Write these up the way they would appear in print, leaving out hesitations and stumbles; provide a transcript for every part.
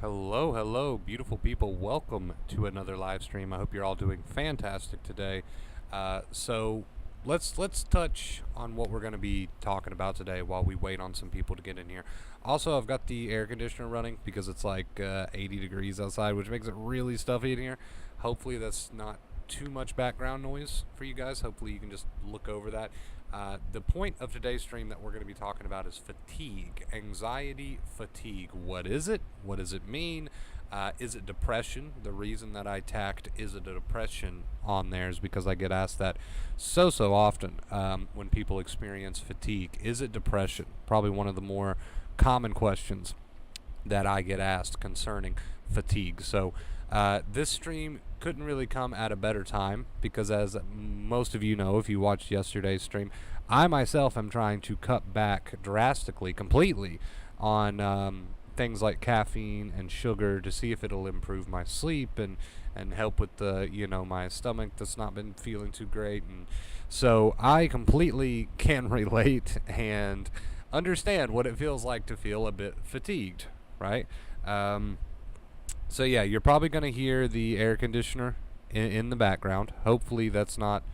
Hello, hello, beautiful people. Welcome to another live stream. I hope you're all doing fantastic today. So let's touch on what we're going to be talking about today while we wait on some people to get in here. Also, I've got the air conditioner running because it's like 80 degrees outside, which makes it really stuffy in here. Hopefully, that's not too much background noise for you guys. Hopefully, you can just look over that. The point of today's stream that we're going to be talking about is fatigue, anxiety, fatigue. What is it? What does it mean? Is it depression? The reason that I tacked is it a depression on there is because I get asked that so often when people experience fatigue. Is it depression? Probably one of the more common questions that I get asked concerning fatigue. So this stream couldn't really come at a better time because, as most of you know, if you watched yesterday's stream, I myself am trying to cut back drastically, completely, on things like caffeine and sugar to see if it'll improve my sleep and help with my stomach that's not been feeling too great. And so I completely can relate and understand what it feels like to feel a bit fatigued, right? So yeah, you're probably going to hear the air conditioner in the background. Hopefully that's not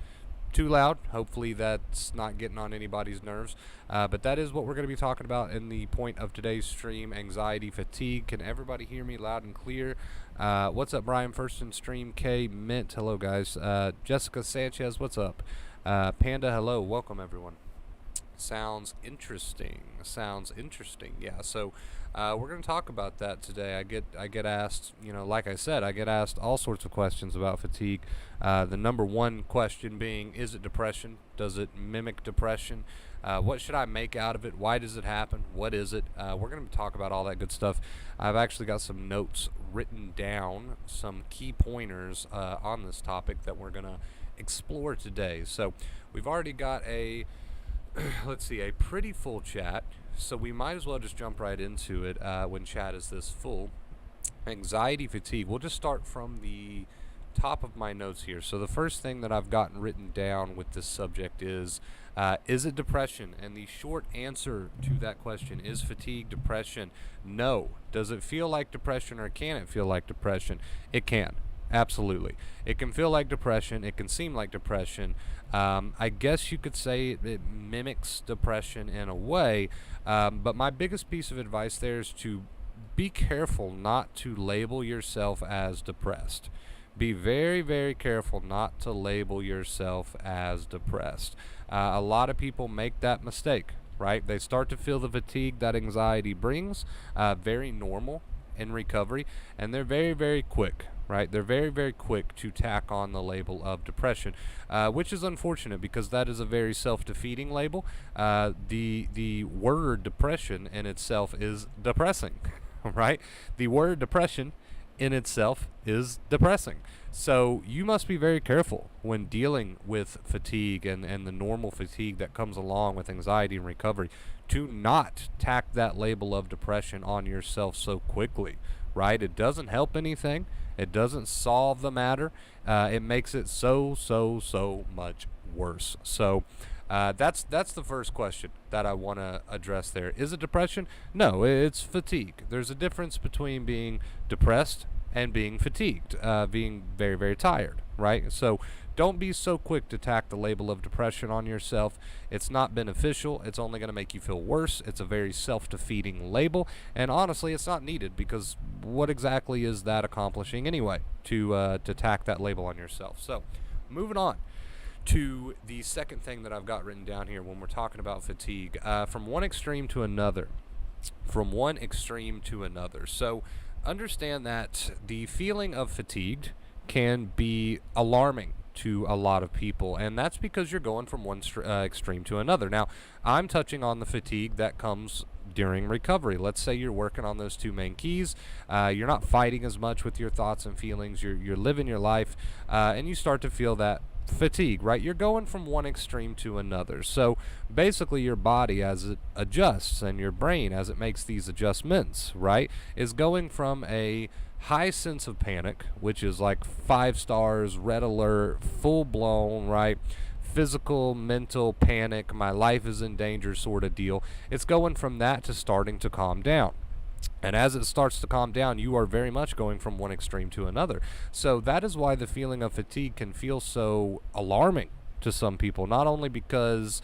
too loud. Hopefully that's not getting on anybody's nerves. But that is what we're going to be talking about in the point of today's stream, anxiety, fatigue. Can everybody hear me loud and clear? What's up, Brian? First in stream, K Mint. Hello, guys. Jessica Sanchez, what's up? Panda, hello. Welcome, everyone. Sounds interesting. Yeah. So we're going to talk about that today. I get asked, like I said, I get asked all sorts of questions about fatigue. The number one question being, is it depression? Does it mimic depression? What should I make out of it? Why does it happen? What is it? We're going to talk about all that good stuff. I've actually got some notes written down, some key pointers on this topic that we're going to explore today. So we've already got a pretty full chat, so we might as well just jump right into it when chat is this full. Anxiety, fatigue. We'll just start from the top of my notes here. So the first thing that I've gotten written down with this subject is it depression? And the short answer to that question is fatigue depression? No. Does it feel like depression, or can it feel like depression? It can. Absolutely. It can feel like depression. It can seem like depression. I guess you could say it mimics depression in a way. But my biggest piece of advice there is to be careful not to label yourself as depressed. Be very, very careful not to label yourself as depressed. A lot of people make that mistake, right? They start to feel the fatigue that anxiety brings, very normal in recovery, and they're very, very quick, right? They're very, very quick to tack on the label of depression, which is unfortunate because that is a very self-defeating label. The word depression in itself is depressing, right? The word depression in itself is depressing. So you must be very careful when dealing with fatigue and the normal fatigue that comes along with anxiety and recovery to not tack that label of depression on yourself so quickly, right? It doesn't help anything. It doesn't solve the matter. It makes it so much worse. So that's the first question that I want to address there. Is it depression? No, it's fatigue. There's a difference between being depressed and being fatigued, being very, very tired, right? So don't be so quick to tack the label of depression on yourself. It's not beneficial. It's only going to make you feel worse. It's a very self-defeating label, and honestly, it's not needed because what exactly is that accomplishing anyway to tack that label on yourself? So moving on to the second thing that I've got written down here when we're talking about fatigue, from one extreme to another. So understand that the feeling of fatigued can be alarming to a lot of people, and that's because you're going from one extreme to another. Now, I'm touching on the fatigue that comes during recovery. Let's say you're working on those two main keys. You're not fighting as much with your thoughts and feelings. You're living your life, and you start to feel that fatigue, right? You're going from one extreme to another. So basically your body, as it adjusts, and your brain, as it makes these adjustments, right, is going from a high sense of panic, which is like 5 stars, red alert, full blown, right, physical, mental panic, my life is in danger sort of deal. It's going from that to starting to calm down. And as it starts to calm down, you are very much going from one extreme to another. So that is why the feeling of fatigue can feel so alarming to some people, not only because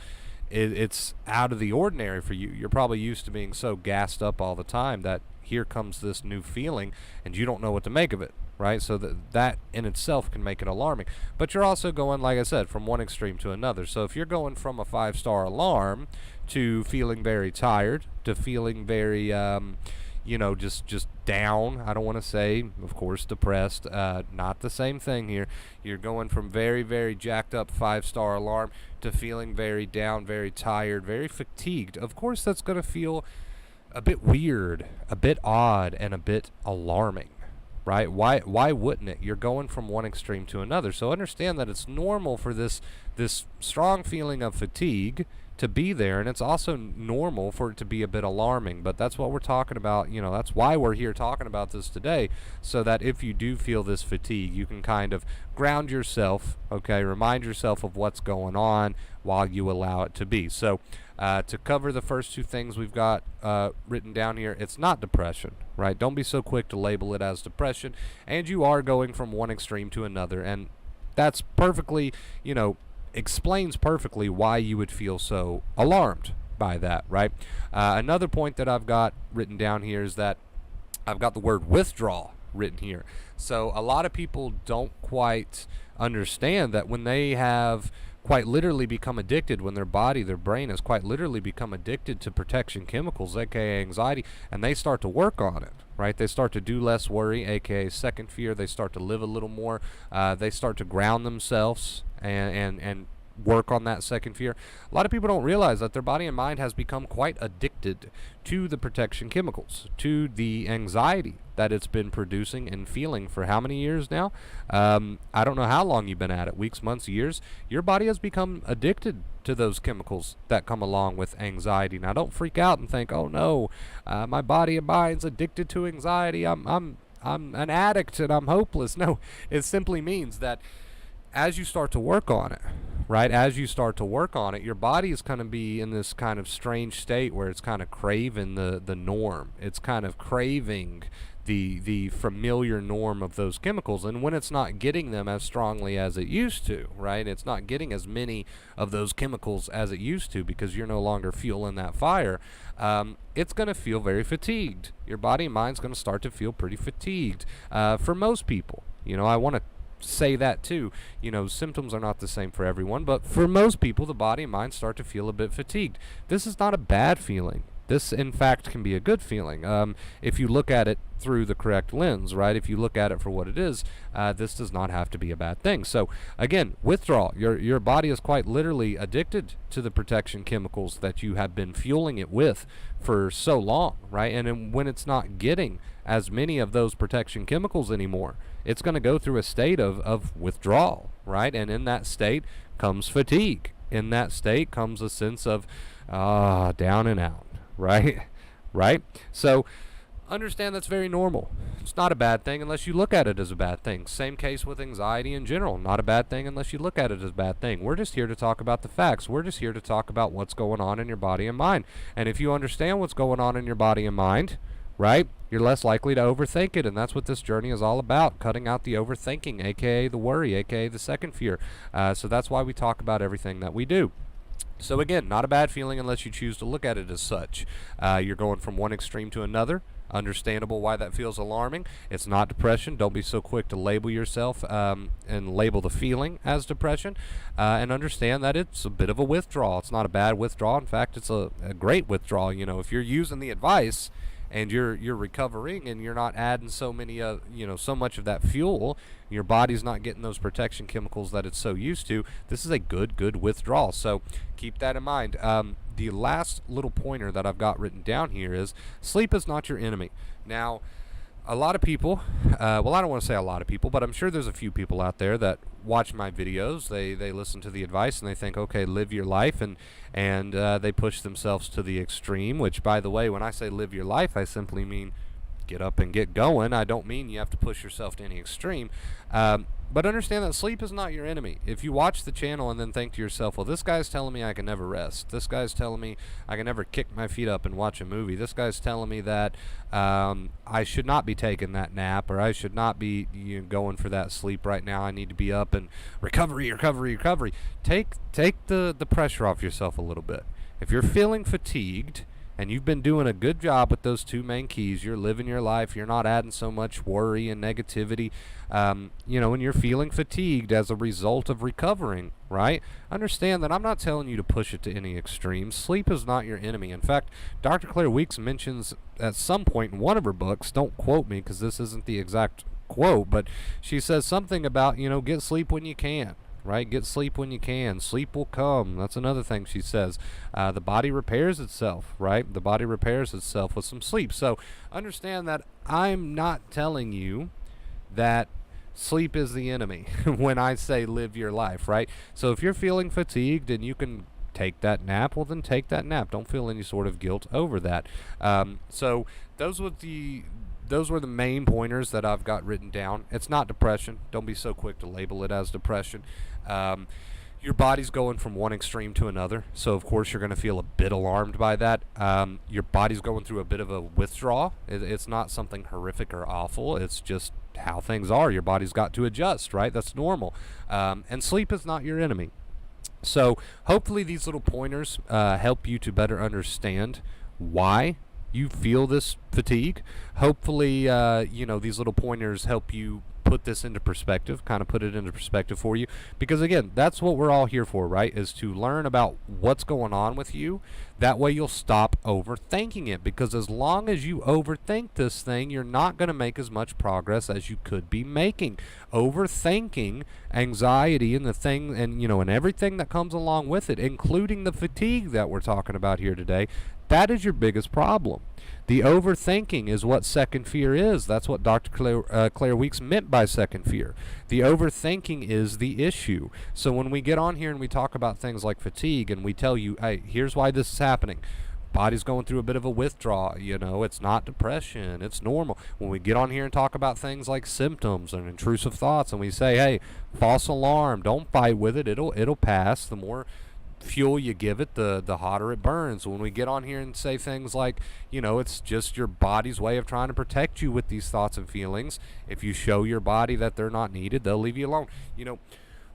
it's out of the ordinary for you. You're probably used to being so gassed up all the time that here comes this new feeling and you don't know what to make of it, right? So that in itself can make it alarming. But you're also going, like I said, from one extreme to another. So if you're going from a 5-star alarm to feeling very tired, to feeling very just down. I don't want to say, of course, depressed. Not the same thing here. You're going from very, very jacked up 5-star alarm to feeling very down, very tired, very fatigued. Of course, that's going to feel a bit weird, a bit odd, and a bit alarming, right? Why wouldn't it? You're going from one extreme to another. So understand that it's normal for this strong feeling of fatigue to be there, and it's also normal for it to be a bit alarming. But that's what we're talking about. That's why we're here talking about this today, so that if you do feel this fatigue, you can kind of ground yourself, okay, remind yourself of what's going on while you allow it to be. So to cover the first two things we've got written down here, it's not depression, right? Don't be so quick to label it as depression, and you are going from one extreme to another, and that's perfectly, explains perfectly why you would feel so alarmed by that, right? Another point that I've got written down here is that I've got the word withdrawal written here. So a lot of people don't quite understand that when they have quite literally become addicted, when their brain has quite literally become addicted to protection chemicals, aka anxiety, and they start to work on it, right? They start to do less worry, aka second fear. They start to live a little more. They start to ground themselves and work on that second fear. A lot of people don't realize that their body and mind has become quite addicted to the protection chemicals, to the anxiety that it's been producing and feeling for how many years now? I don't know how long you've been at it, weeks, months, years. Your body has become addicted to those chemicals that come along with anxiety. Now, don't freak out and think, oh no, my body and mind's addicted to anxiety. I'm an addict and I'm hopeless. No, it simply means that as you start to work on it, right, as you start to work on it, your body is going to be in this kind of strange state where it's kind of craving the norm. It's kind of craving the familiar norm of those chemicals, and when it's not getting them as strongly as it used to, right, it's not getting as many of those chemicals as it used to because you're no longer fueling that fire, it's going to feel very fatigued. Your body and mind's going to start to feel pretty fatigued. For most people, I want to say that too. Symptoms are not the same for everyone, but for most people, the body and mind start to feel a bit fatigued. This is not a bad feeling. This, in fact, can be a good feeling if you look at it through the correct lens, right? If you look at it for what it is, this does not have to be a bad thing. So, again, withdrawal. Your body is quite literally addicted to the protection chemicals that you have been fueling it with for so long, right? And then when it's not getting as many of those protection chemicals anymore, it's going to go through a state of withdrawal, right? And in that state comes fatigue. In that state comes a sense of down and out. Right? So understand that's very normal. It's not a bad thing unless you look at it as a bad thing. Same case with anxiety in general. Not a bad thing unless you look at it as a bad thing. We're just here to talk about the facts. We're just here to talk about what's going on in your body and mind. And if you understand what's going on in your body and mind, right, you're less likely to overthink it. And that's what this journey is all about, cutting out the overthinking, aka the worry, aka the second fear. So that's why we talk about everything that we do. So again, not a bad feeling unless you choose to look at it as such. You're going from one extreme to another. Understandable why that feels alarming. It's not depression. Don't be so quick to label yourself and label the feeling as depression. And understand that it's a bit of a withdrawal. It's not a bad withdrawal. In fact, it's a great withdrawal. If you're using the advice and you're recovering and you're not adding so much of that fuel, your body's not getting those protection chemicals that it's so used to, this is a good withdrawal. So keep that in mind. The last little pointer that I've got written down here is sleep is not your enemy. Now, a lot of people, I don't want to say a lot of people, but I'm sure there's a few people out there that watch my videos. They listen to the advice and they think, okay, live your life, and they push themselves to the extreme, which, by the way, when I say live your life, I simply mean get up and get going. I don't mean you have to push yourself to any extreme. But understand that sleep is not your enemy. If you watch the channel and then think to yourself, well, this guy's telling me I can never rest. This guy's telling me I can never kick my feet up and watch a movie. This guy's telling me that I should not be taking that nap, or I should not be going for that sleep right now. I need to be up and recovery. Take the pressure off yourself a little bit. If you're feeling fatigued, and you've been doing a good job with those two main keys, you're living your life, you're not adding so much worry and negativity, and you're feeling fatigued as a result of recovering, right? Understand that I'm not telling you to push it to any extremes. Sleep is not your enemy. In fact, Dr. Claire Weeks mentions at some point in one of her books, don't quote me because this isn't the exact quote, but she says something about, get sleep when you can. Right? Get sleep when you can. Sleep will come. That's another thing she says. The body repairs itself, right? The body repairs itself with some sleep. So understand that I'm not telling you that sleep is the enemy when I say live your life, right? So if you're feeling fatigued and you can take that nap, well then take that nap. Don't feel any sort of guilt over that. So those were the main pointers that I've got written down. It's not depression. Don't be so quick to label it as depression. Your body's going from one extreme to another, so of course you're going to feel a bit alarmed by that. Your body's going through a bit of a withdrawal. It's not something horrific or awful. It's just how things are. Your body's got to adjust, right? That's normal. And sleep is not your enemy. So hopefully these little pointers help you to better understand why you feel this fatigue. Hopefully, these little pointers help you put this into perspective, kind of put it into perspective for you. Because again, that's what we're all here for, right? Is to learn about what's going on with you. That way you'll stop overthinking it. Because as long as you overthink this thing, you're not going to make as much progress as you could be making. Overthinking, anxiety, and and everything that comes along with it, including the fatigue that we're talking about here today, that is your biggest problem. The overthinking is what second fear is. That's what Dr. Claire Weeks meant by second fear. The overthinking is the issue. So when we get on here and we talk about things like fatigue and we tell you, hey, here's why this is happening. Body's going through a bit of a withdrawal. It's not depression. It's normal. When we get on here and talk about things like symptoms and intrusive thoughts and we say, hey, false alarm, don't fight with it. It'll pass. The more fuel you give it, the hotter it burns. When we get on here and say things like, it's just your body's way of trying to protect you with these thoughts and feelings. If you show your body that they're not needed, they'll leave you alone.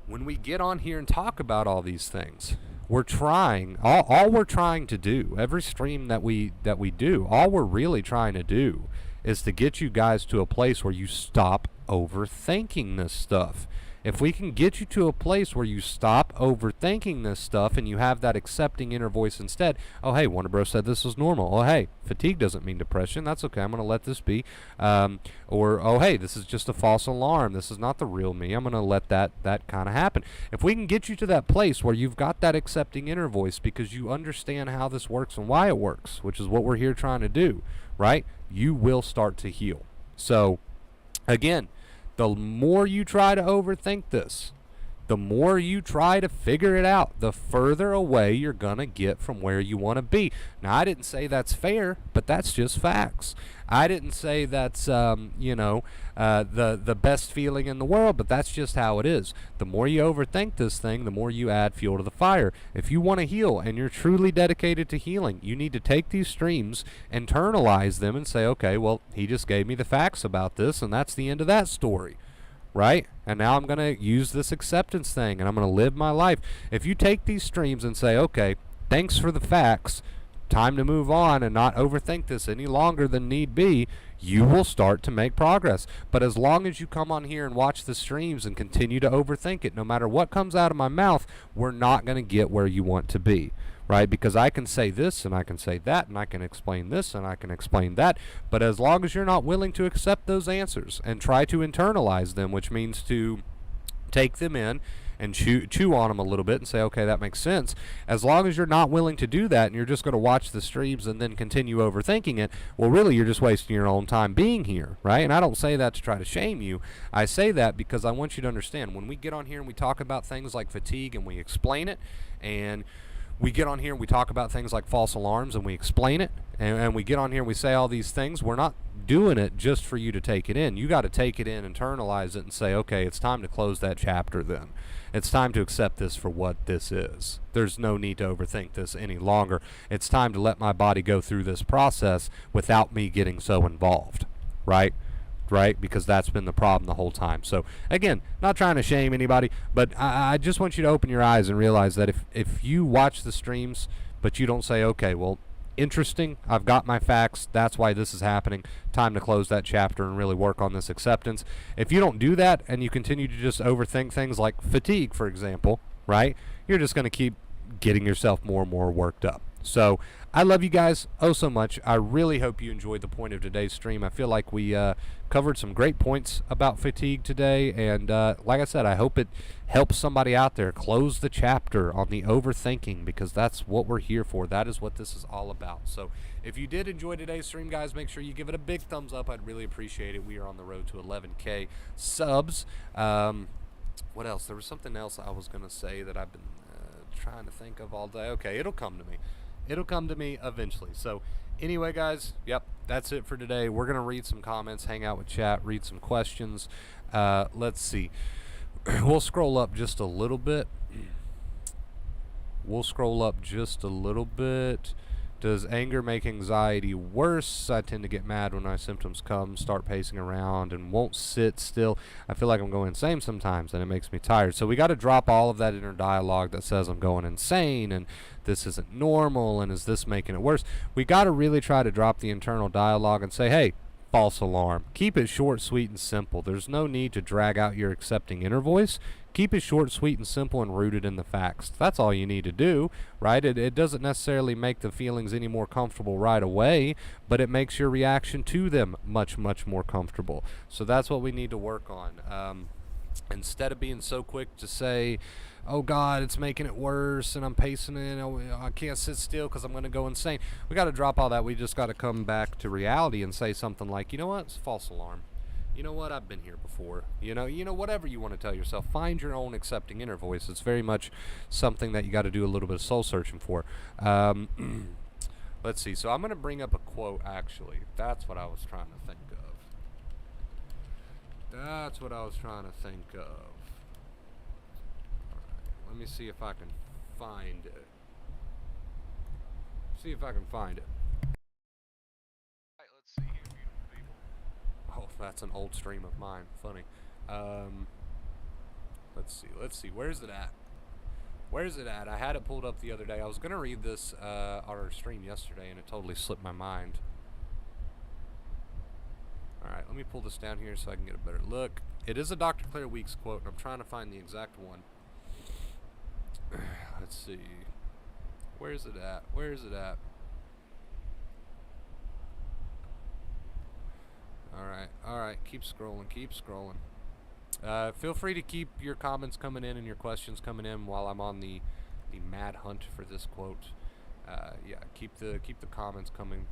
When we get on here and talk about all these things, we're trying, all we're trying to do, every stream that we do, all we're really trying to do is to get you guys to a place where you stop overthinking this stuff. If we can get you to a place where you stop overthinking this stuff and you have that accepting inner voice instead, oh, hey, Wonder Bro said this was normal. Oh, hey, fatigue doesn't mean depression. That's okay. I'm going to let this be. Or, oh, hey, this is just a false alarm. This is not the real me. I'm going to let that kind of happen. If we can get you to that place where you've got that accepting inner voice because you understand how this works and why it works, which is what we're here trying to do, right? You will start to heal. So, again, the more you try to overthink this, the more you try to figure it out, the further away you're going to get from where you want to be. Now, I didn't say that's fair, but that's just facts. I didn't say that's, the best feeling in the world, but that's just how it is. The more you overthink this thing, the more you add fuel to the fire. If you want to heal and you're truly dedicated to healing, you need to take these streams, internalize them, and say, okay, well, he just gave me the facts about this, and that's the end of that story. Right? And now I'm going to use this acceptance thing, and I'm going to live my life. If you take these streams and say, okay, thanks for the facts, time to move on and not overthink this any longer than need be, you will start to make progress. But as long as you come on here and watch the streams and continue to overthink it, no matter what comes out of my mouth, we're not going to get where you want to be. Right? Because I can say this and I can say that and I can explain this and I can explain that. But as long as you're not willing to accept those answers and try to internalize them, which means to take them in and chew on them a little bit and say, okay, that makes sense. As long as you're not willing to do that and you're just going to watch the streams and then continue overthinking it, well, really, you're just wasting your own time being here, right? And I don't say that to try to shame you. I say that because I want you to understand when we get on here and we talk about things like fatigue and we explain it and we get on here and we talk about things like false alarms and we explain it, and we get on here and we say all these things. We're not doing it just for you to take it in. You got to take it in, internalize it, and say, okay, it's time to close that chapter then. It's time to accept this for what this is. There's no need to overthink this any longer. It's time to let my body go through this process without me getting so involved, right? Right? Because that's been the problem the whole time. So, again, not trying to shame anybody, but I just want you to open your eyes and realize that if you watch the streams, but you don't say, okay, well, interesting, I've got my facts, that's why this is happening, time to close that chapter and really work on this acceptance. If you don't do that and you continue to just overthink things like fatigue, for example, right, you're just going to keep getting yourself more and more worked up. So I love you guys oh so much. I really hope you enjoyed the point of today's stream. I feel like we covered some great points about fatigue today, and like I said, I hope it helps somebody out there close the chapter on the overthinking, because that's what we're here for. That is what this is all about. So if you did enjoy today's stream, guys, make sure you give it a big thumbs up. I'd really appreciate it. We are on the road to 11K subs. What else? There was something else I was going to say that I've been trying to think of all day. Okay, it'll come to me. It'll come to me eventually. So anyway, guys, yep, that's it for today. We're going to read some comments, hang out with chat, read some questions. Let's see. We'll scroll up just a little bit. Does anger make anxiety worse? I tend to get mad when my symptoms come, start pacing around, and won't sit still. I feel like I'm going insane sometimes, and it makes me tired. So we got to drop all of that inner dialogue that says I'm going insane, and this isn't normal, and is this making it worse? We got to really try to drop the internal dialogue and say, hey, false alarm. Keep it short, sweet, and simple. There's no need to drag out your accepting inner voice. Keep it short, sweet, and simple, and rooted in the facts. That's all you need to do, right? It doesn't necessarily make the feelings any more comfortable right away, but it makes your reaction to them much, much more comfortable. So that's what we need to work on. Instead of being so quick to say, oh God, it's making it worse, and I'm pacing it, I can't sit still because I'm going to go insane. We got to drop all that. We just got to come back to reality and say something like, you know what, it's a false alarm. You know what, I've been here before. You know, whatever you want to tell yourself. Find your own accepting inner voice. It's very much something that you got to do a little bit of soul searching for. Let's see. So I'm going to bring up a quote, actually. That's what I was trying to think of. Let me see if I can find it. Alright, let's see here, beautiful people. Oh, that's an old stream of mine. Funny. Let's see. Where's it at? I had it pulled up the other day. I was going to read this on our stream yesterday, and it totally slipped my mind. Alright, let me pull this down here so I can get a better look. It is a Dr. Claire Weeks quote, and I'm trying to find the exact one. Let's see. Where's it at? Alright. Keep scrolling. Feel free to keep your comments coming in and your questions coming in while I'm on the mad hunt for this quote. Yeah, keep the comments coming.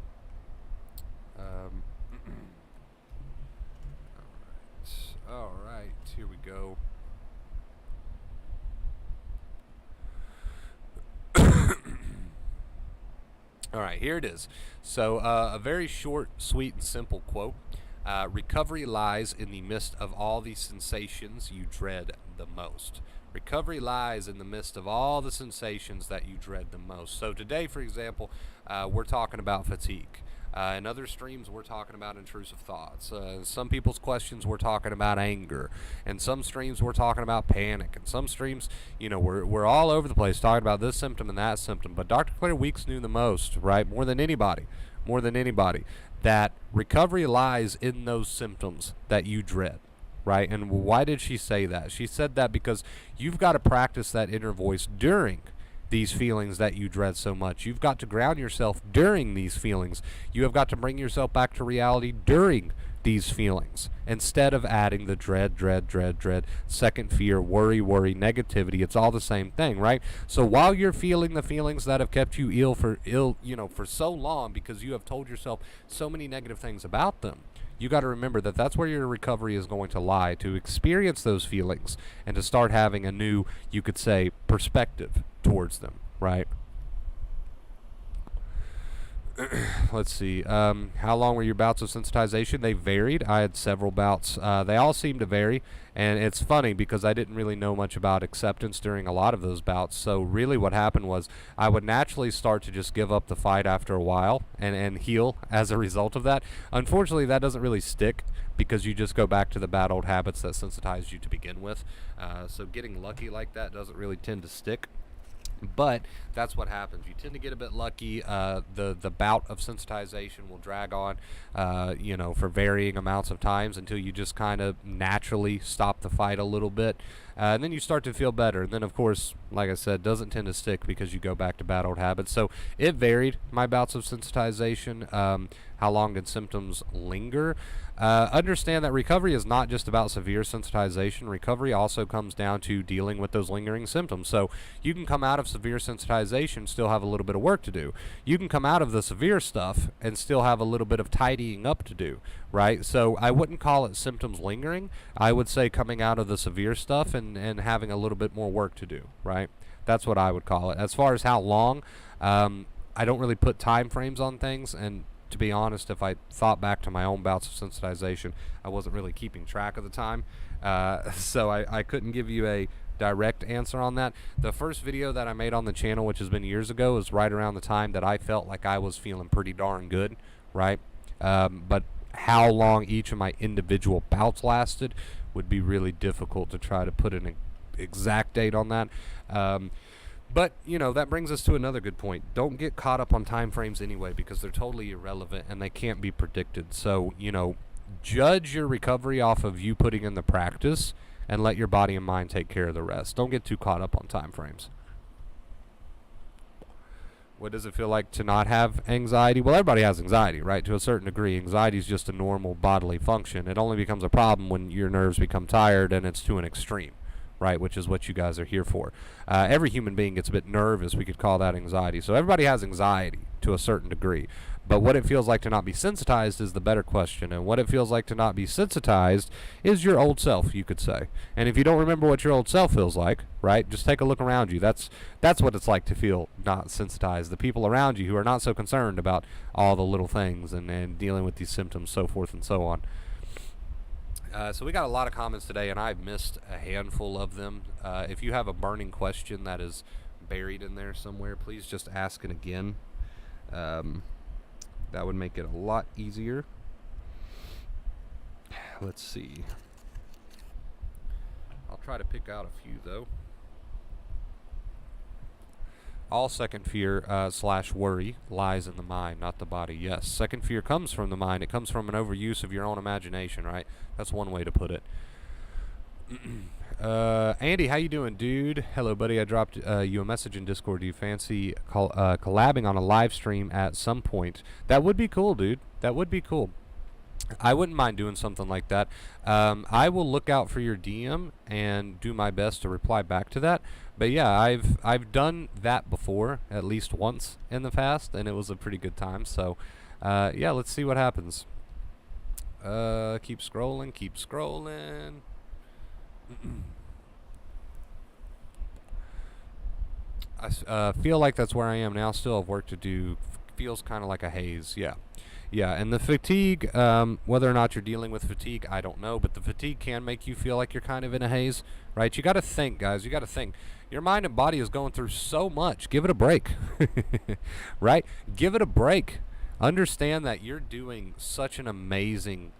Alright, here we go. Alright, here it is. So, a very short, sweet, and simple quote. Recovery lies in the midst of all the sensations you dread the most. Recovery lies in the midst of all the sensations that you dread the most. So today, for example, we're talking about fatigue. In other streams, we're talking about intrusive thoughts. Some people's questions, we're talking about anger. In some streams, we're talking about panic. In some streams, we're all over the place talking about this symptom and that symptom. But Dr. Claire Weeks knew the most, right? More than anybody, that recovery lies in those symptoms that you dread, right? And why did she say that? She said that because you've got to practice that inner voice during these feelings that you dread so much. You've got to ground yourself during these feelings. You have got to bring yourself back to reality during these feelings instead of adding the dread, second fear, worry, negativity. It's all the same thing, right? So while you're feeling the feelings that have kept you ill for so long because you have told yourself so many negative things about them, you got to remember that that's where your recovery is going to lie, to experience those feelings and to start having a new, you could say, perspective towards them, right? Let's see. How long were your bouts of sensitization? They varied. I had several bouts. They all seemed to vary, and it's funny because I didn't really know much about acceptance during a lot of those bouts. So really, what happened was I would naturally start to just give up the fight after a while and heal as a result of that. Unfortunately, that doesn't really stick because you just go back to the bad old habits that sensitized you to begin with. So getting lucky like that doesn't really tend to stick. But that's what happens. You tend to get a bit lucky. The bout of sensitization will drag on, for varying amounts of times until you just kind of naturally stop the fight a little bit. And then you start to feel better. And then, of course, like I said, doesn't tend to stick because you go back to bad old habits. So it varied, my bouts of sensitization. How long did symptoms linger? Understand that recovery is not just about severe sensitization. Recovery also comes down to dealing with those lingering symptoms. So you can come out of severe sensitization, still have a little bit of work to do. You can come out of the severe stuff and still have a little bit of tidying up to do, right? So I wouldn't call it symptoms lingering. I would say coming out of the severe stuff and having a little bit more work to do, right? That's what I would call it. As far as how long, I don't really put time frames on things, and to be honest, if I thought back to my own bouts of sensitization, I wasn't really keeping track of the time. So I couldn't give you a direct answer on that. The first video that I made on the channel, which has been years ago, is right around the time that I felt like I was feeling pretty darn good, right? But how long each of my individual bouts lasted would be really difficult to try to put an exact date on that. But, that brings us to another good point. Don't get caught up on time frames anyway, because they're totally irrelevant and they can't be predicted. So, judge your recovery off of you putting in the practice and let your body and mind take care of the rest. Don't get too caught up on time frames. What does it feel like to not have anxiety? Well, everybody has anxiety, right? To a certain degree. Anxiety is just a normal bodily function. It only becomes a problem when your nerves become tired and it's to an extreme, right, which is what you guys are here for. Every human being gets a bit nervous. We could call that anxiety. So everybody has anxiety to a certain degree. But what it feels like to not be sensitized is the better question. And what it feels like to not be sensitized is your old self, you could say. And if you don't remember what your old self feels like, right, just take a look around you. That's what it's like to feel not sensitized. The people around you who are not so concerned about all the little things and dealing with these symptoms, so forth and so on. So we got a lot of comments today, and I've missed a handful of them. If you have a burning question that is buried in there somewhere, please just ask it again. That would make it a lot easier. Let's see. I'll try to pick out a few, though. All second fear / worry lies in the mind, not the body. Yes, second fear comes from the mind. It comes from an overuse of your own imagination, right? That's one way to put it. Andy, how you doing, dude? Hello, buddy. I dropped you a message in Discord. Do you fancy collabing on a live stream at some point? That would be cool, dude. That would be cool. I wouldn't mind doing something like that. I will look out for your DM and do my best to reply back to that. But yeah, I've done that before, at least once in the past, and it was a pretty good time. So yeah, let's see what happens. Keep scrolling, keep scrolling. I feel like that's where I am now. Still have work to do. Feels kind of like a haze. Yeah. Yeah, and the fatigue, whether or not you're dealing with fatigue, I don't know, but the fatigue can make you feel like you're kind of in a haze, right? You got to think, guys. You got to think. Your mind and body is going through so much. Give it a break, right? Give it a break. Understand that you're doing such an amazing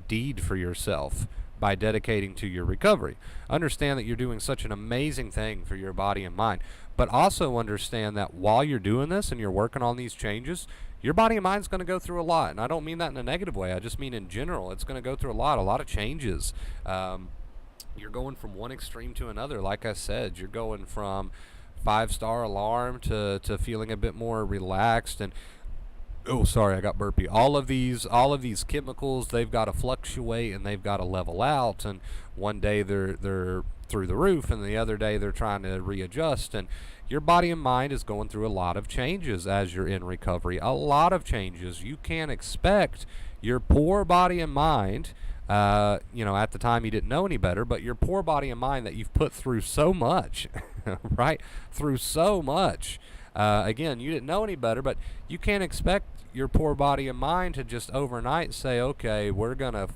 deed for yourself by dedicating to your recovery. Understand that you're doing such an amazing thing for your body and mind, but also understand that while you're doing this and you're working on these changes, your body and mind's going to go through a lot. And I don't mean that in a negative way. I just mean in general. It's going to go through a lot of changes. You're going from one extreme to another. Like I said, you're going from 5-star alarm to feeling a bit more relaxed. And oh, sorry, I got burpy. All of these chemicals, they've got to fluctuate and they've got to level out. And one day they're through the roof, and the other day they're trying to readjust. And your body and mind is going through a lot of changes as you're in recovery. A lot of changes. You can't expect your poor body and mind, at the time you didn't know any better, but your poor body and mind that you've put through so much, right? Through so much. Again, you didn't know any better, but you can't expect your poor body and mind to just overnight say, okay, we're gonna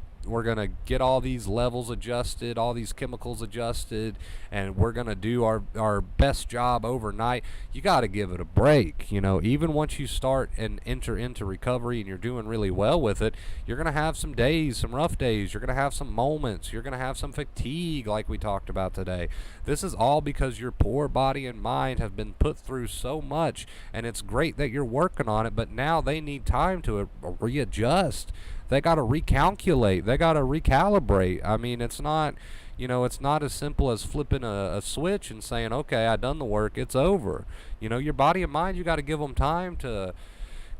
get all these levels adjusted, all these chemicals adjusted, and we're gonna do our best job overnight. You got to give it a break. Even once you start and enter into recovery and you're doing really well with it, you're gonna have some days, some rough days. You're gonna have some moments. You're gonna have some fatigue, like we talked about today. This is all because your poor body and mind have been put through so much, and it's great that you're working on it, but now they need time to readjust. They got to recalculate. They got to recalibrate. I mean, it's not as simple as flipping a switch and saying, okay, I done the work, it's over. Your body and mind, you got to give them time to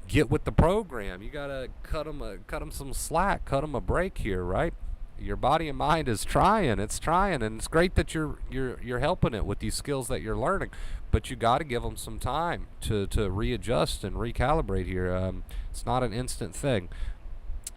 get with the program. You got to cut them some slack, cut them a break here, right? Your body and mind is trying. It's trying, and it's great that you're helping it with these skills that you're learning. But you got to give them some time to readjust and recalibrate here. It's not an instant thing.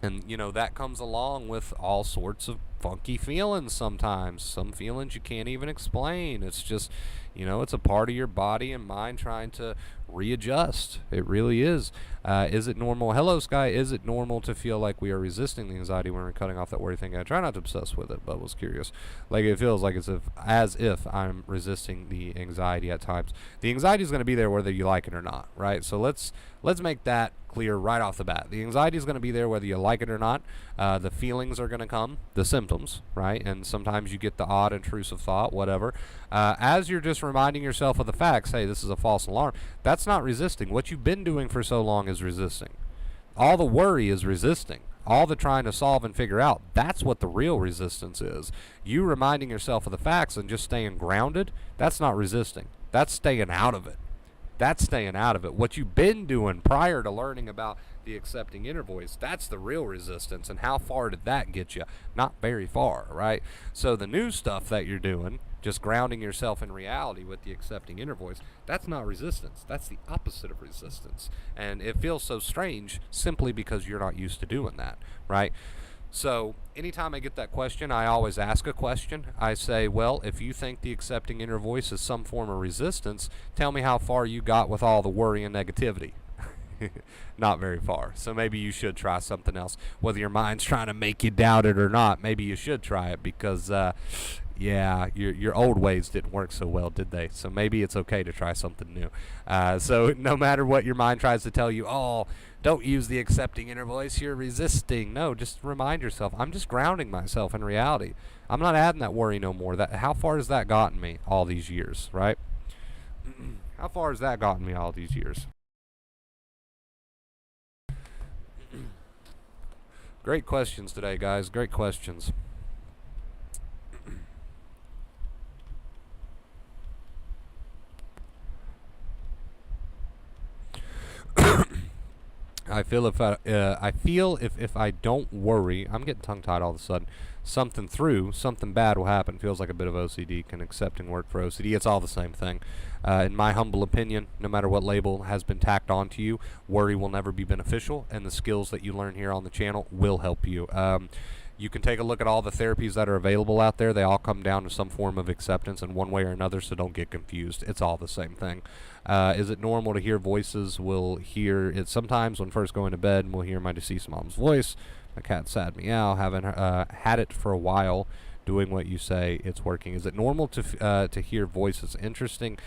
And, that comes along with all sorts of funky feelings sometimes. Some feelings you can't even explain. It's just, it's a part of your body and mind trying to readjust. It really is. Is it normal? Hello, Sky. Is it normal to feel like we are resisting the anxiety when we're cutting off that worry thing? I try not to obsess with it, but was curious. Like, it feels like as if I'm resisting the anxiety at times. The anxiety is going to be there whether you like it or not, right? So let's make that clear right off the bat. The anxiety is going to be there whether you like it or not. The feelings are going to come, the symptoms, right? And sometimes you get the odd intrusive thought, whatever. As you're just reminding yourself of the facts, hey, this is a false alarm, that's not resisting. What you've been doing for so long is resisting. All the worry is resisting. All the trying to solve and figure out, that's what the real resistance is. You reminding yourself of the facts and just staying grounded, that's not resisting. That's staying out of it. That's staying out of it. What you've been doing prior to learning about the accepting inner voice, that's the real resistance. And how far did that get you? Not very far, right? So the new stuff that you're doing, just grounding yourself in reality with the accepting inner voice, that's not resistance. That's the opposite of resistance. And it feels so strange simply because you're not used to doing that, right? So anytime I get that question, I always ask a question. I say, well, if you think the accepting inner voice is some form of resistance, tell me how far you got with all the worry and negativity. Not very far. So maybe you should try something else. Whether your mind's trying to make you doubt it or not, maybe you should try it because, your old ways didn't work so well, did they? So maybe it's okay to try something new. So no matter what your mind tries to tell you, oh, don't use the accepting inner voice, you're resisting. No, just remind yourself, I'm just grounding myself in reality. I'm not adding that worry no more. How far has that gotten me all these years, right? How far has that gotten me all these years? Great questions today, guys. Great questions. I feel if I don't worry, I'm getting tongue tied all of a sudden. Something bad will happen. Feels like a bit of OCD. Can accepting work for OCD? It's all the same thing. In my humble opinion, no matter what label has been tacked onto you, worry will never be beneficial, and the skills that you learn here on the channel will help you. You can take a look at all the therapies that are available out there. They all come down to some form of acceptance in one way or another, so don't get confused. It's all the same thing. Is it normal to hear voices? We'll hear it sometimes when first going to bed, and we'll hear my deceased mom's voice. My cat sad meow. Haven't had it for a while. Doing what you say, it's working. Is it normal to hear voices? Interesting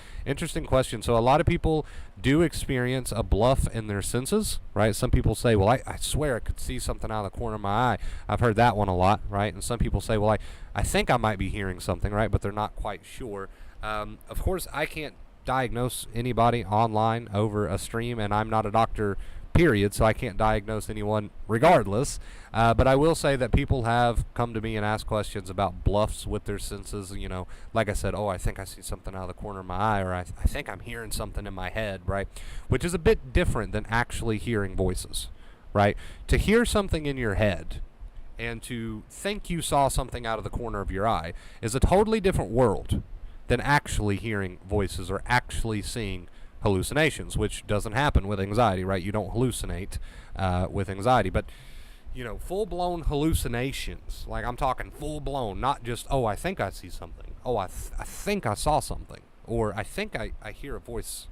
question. So a lot of people do experience a bluff in their senses, right? Some people say, well, I swear I could see something out of the corner of my eye. I've heard that one a lot, right? And some people say, well, I think I might be hearing something, right? But they're not quite sure. Of course, I can't diagnose anybody online over a stream, and I'm not a doctor, period, so I can't diagnose anyone regardless. But I will say that people have come to me and asked questions about bluffs with their senses. Like I said, oh, I think I see something out of the corner of my eye, or I think I'm hearing something in my head, right? Which is a bit different than actually hearing voices, right? To hear something in your head and to think you saw something out of the corner of your eye is a totally different world than actually hearing voices or actually seeing hallucinations, which doesn't happen with anxiety, right? You don't hallucinate with anxiety, but full-blown hallucinations, like I'm talking full-blown, not just, oh, I think I see something, oh, I think I saw something, or I think I hear a voice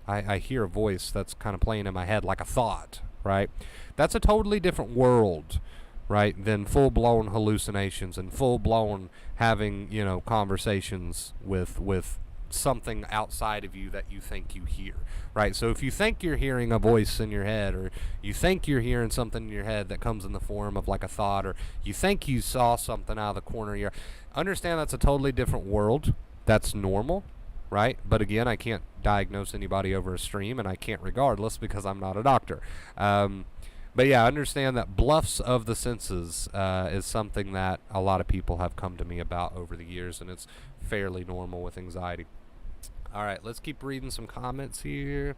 I hear a voice that's kind of playing in my head like a thought, right? That's a totally different world, right, than full-blown hallucinations and full-blown having, conversations with something outside of you that you think you hear, right? So if you think you're hearing a voice in your head, or you think you're hearing something in your head that comes in the form of like a thought, or you think you saw something out of the corner of your, understand that's a totally different world. That's normal, right? But again, I can't diagnose anybody over a stream, and I can't regardless because I'm not a doctor. But yeah, understand that bluffs of the senses is something that a lot of people have come to me about over the years, and it's fairly normal with anxiety. All right, let's keep reading some comments here.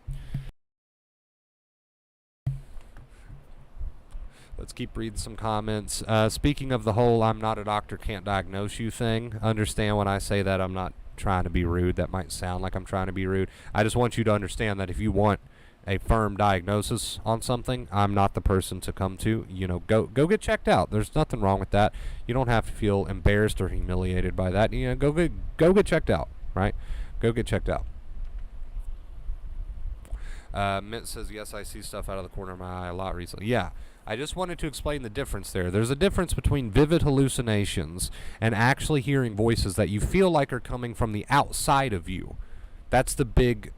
Let's keep reading some comments. Speaking of the whole I'm not a doctor, can't diagnose you thing, understand when I say that I'm not trying to be rude. That might sound like I'm trying to be rude. I just want you to understand that if you want a firm diagnosis on something, I'm not the person to come to. Go get checked out. There's nothing wrong with that. You don't have to feel embarrassed or humiliated by that. Go get checked out, right? Go get checked out. Mint says, yes, I see stuff out of the corner of my eye a lot recently. Yeah, I just wanted to explain the difference there. There's a difference between vivid hallucinations and actually hearing voices that you feel like are coming from the outside of you. That's the big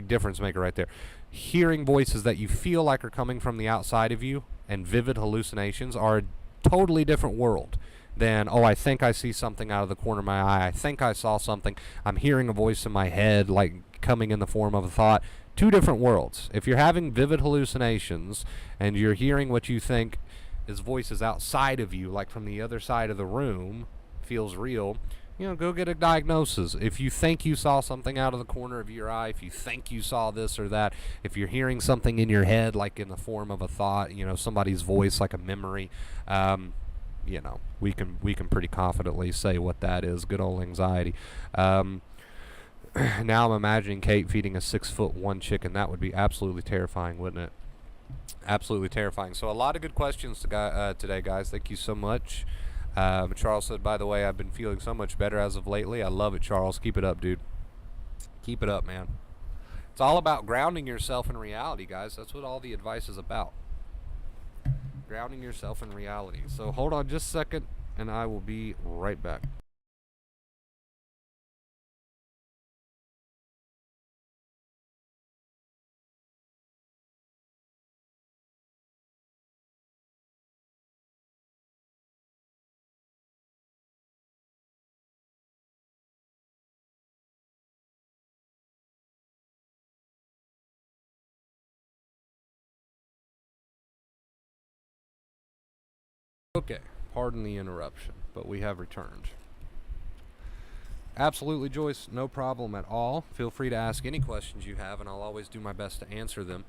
difference maker right there. Hearing voices that you feel like are coming from the outside of you and vivid hallucinations are a totally different world than, I think I see something out of the corner of my eye. I think I saw something. I'm hearing a voice in my head, like coming in the form of a thought. Two different worlds. If you're having vivid hallucinations and you're hearing what you think is voices outside of you, like from the other side of the room, feels real, go get a diagnosis. If you think you saw something out of the corner of your eye, if you think you saw this or that, if you're hearing something in your head, like in the form of a thought, somebody's voice, like a memory, we can pretty confidently say what that is. Good old anxiety. Now I'm imagining Kate feeding a 6'1" chicken. That would be absolutely terrifying, wouldn't it? Absolutely terrifying. So a lot of good questions today, guys. Thank you so much. Charles said, by the way, I've been feeling so much better as of lately. I love it, Charles. Keep it up, dude. Keep it up, man. It's all about grounding yourself in reality, guys. That's what all the advice is about. Grounding yourself in reality. So hold on just a second, and I will be right back. Okay, pardon the interruption, but we have returned. Absolutely, Joyce, no problem at all. Feel free to ask any questions you have, and I'll always do my best to answer them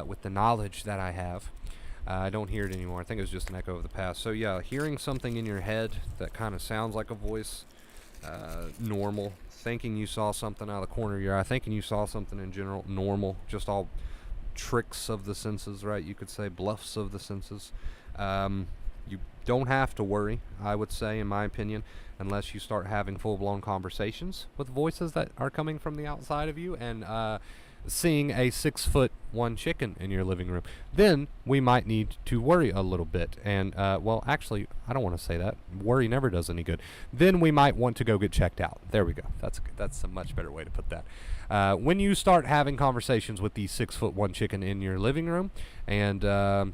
with the knowledge that I have. I don't hear it anymore. I think it was just an echo of the past. So yeah, hearing something in your head that kind of sounds like a voice, normal. Thinking you saw something out of the corner of your eye, thinking you saw something in general, normal. Just all tricks of the senses, right? You could say bluffs of the senses. You don't have to worry, I would say, in my opinion, unless you start having full-blown conversations with voices that are coming from the outside of you and seeing a 6'1" chicken in your living room. Then we might need to worry a little bit. And, well, actually, I don't want to say that. Worry never does any good. Then we might want to go get checked out. There we go. That's a much better way to put that. When you start having conversations with the 6'1" chicken in your living room and the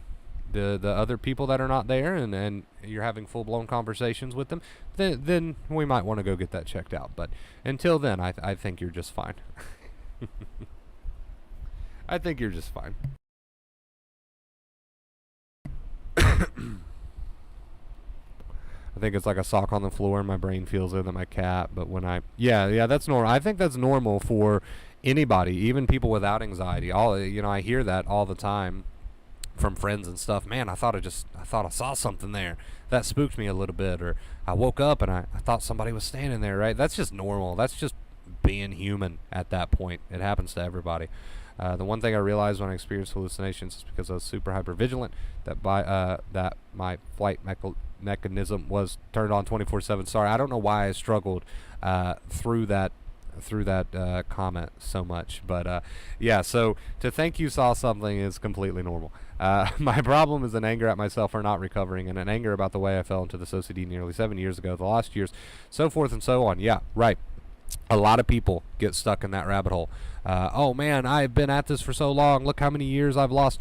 other people that are not there, and you're having full-blown conversations with them, then we might want to go get that checked out. But until then, I think you're just fine. I think you're just fine. I think it's like a sock on the floor, and my brain feels it, and my cat. But when yeah, that's normal. I think that's normal for anybody, even people without anxiety. I hear that all the time from friends and stuff. Man, I thought I saw something there that spooked me a little bit, or I woke up and I thought somebody was standing there, right? That's just normal. That's just being human at that point. It happens to everybody. The one thing I realized when I experienced hallucinations is because I was super hyper vigilant that my flight mechanism was turned on 24/7. Sorry, I don't know why I struggled through that comment so much. But yeah, so to think you saw something is completely normal. My problem is an anger at myself for not recovering, and an anger about the way I fell into this OCD nearly 7 years ago, the last years, so forth and so on. Yeah, right. A lot of people get stuck in that rabbit hole. Oh man, I've been at this for so long. Look how many years I've lost.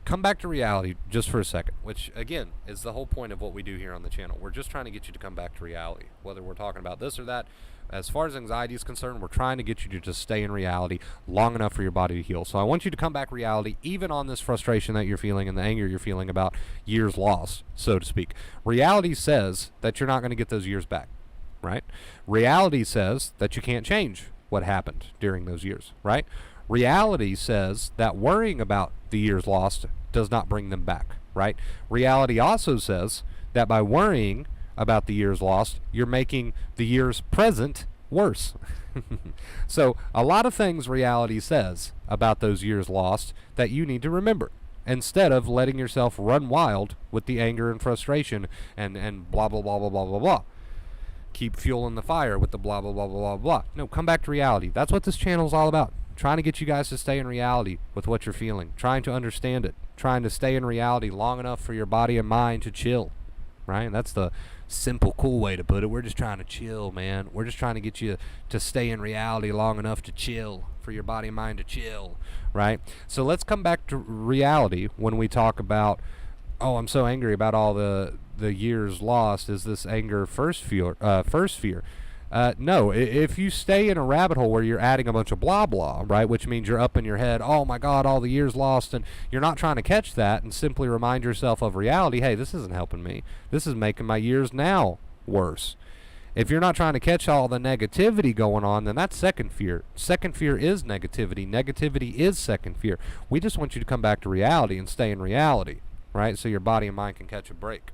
Come back to reality just for a second, which again is the whole point of what we do here on the channel. We're just trying to get you to come back to reality, whether we're talking about this or that. As far as anxiety is concerned, we're trying to get you to just stay in reality long enough for your body to heal. So I want you to come back to reality, even on this frustration that you're feeling and the anger you're feeling about years lost, so to speak. Reality says that you're not going to get those years back, right? Reality says that you can't change what happened during those years, right? Reality says that worrying about the years lost does not bring them back, right? Reality also says that by worrying about the years lost, you're making the years present worse. So a lot of things reality says about those years lost that you need to remember, instead of letting yourself run wild with the anger and frustration and blah, blah, blah, blah, blah, blah, blah. Keep fueling the fire with the blah, blah, blah, blah, blah, blah. No, come back to reality. That's what this channel is all about. Trying to get you guys to stay in reality with what you're feeling. Trying to understand it. Trying to stay in reality long enough for your body and mind to chill. Right? And that's the simple, cool way to put it. We're just trying to chill, man. We're just trying to get you to stay in reality long enough to chill. For your body and mind to chill. Right? So let's come back to reality when we talk about, oh, I'm so angry about all the years lost. Is this anger first fear? No, if you stay in a rabbit hole where you're adding a bunch of blah blah, right, which means you're up in your head, oh my God, all the years lost, and you're not trying to catch that and simply remind yourself of reality, hey, this isn't helping me. This is making my years now worse. If you're not trying to catch all the negativity going on, then that's second fear. Second fear is negativity. Negativity is second fear. We just want you to come back to reality and stay in reality, right, so your body and mind can catch a break.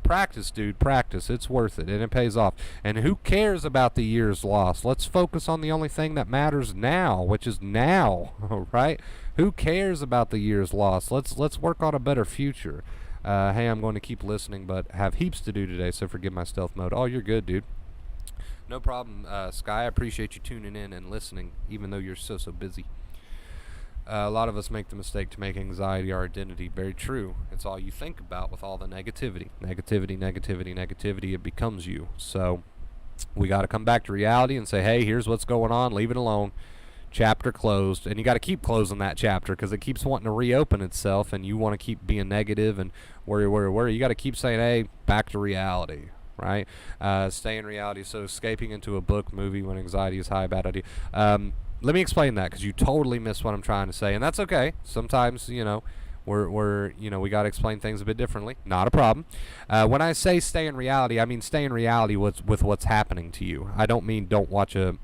Practice, dude, practice. It's worth it, and it pays off. And who cares about the years lost? Let's focus on the only thing that matters now, which is now, right? Who cares about the years lost? Let's work on a better future. Hey, I'm going to keep listening, but have heaps to do today, so forgive my stealth mode. Oh, you're good, dude. No problem, Sky. I appreciate you tuning in and listening, even though you're so busy. A lot of us make the mistake to make anxiety our identity. Very true. It's all you think about with all the negativity. Negativity. It becomes you. So we got to come back to reality and say, hey, here's what's going on. Leave it alone. Chapter closed. And you got to keep closing that chapter because it keeps wanting to reopen itself, and you want to keep being negative and worry. You got to keep saying, hey, back to reality. Right? Stay in reality. So escaping into a book, movie when anxiety is high, bad idea. Let me explain that, because you totally missed what I'm trying to say, and that's okay. Sometimes, we got to explain things a bit differently. Not a problem. When I say stay in reality, I mean stay in reality with what's happening to you. I don't mean don't watch a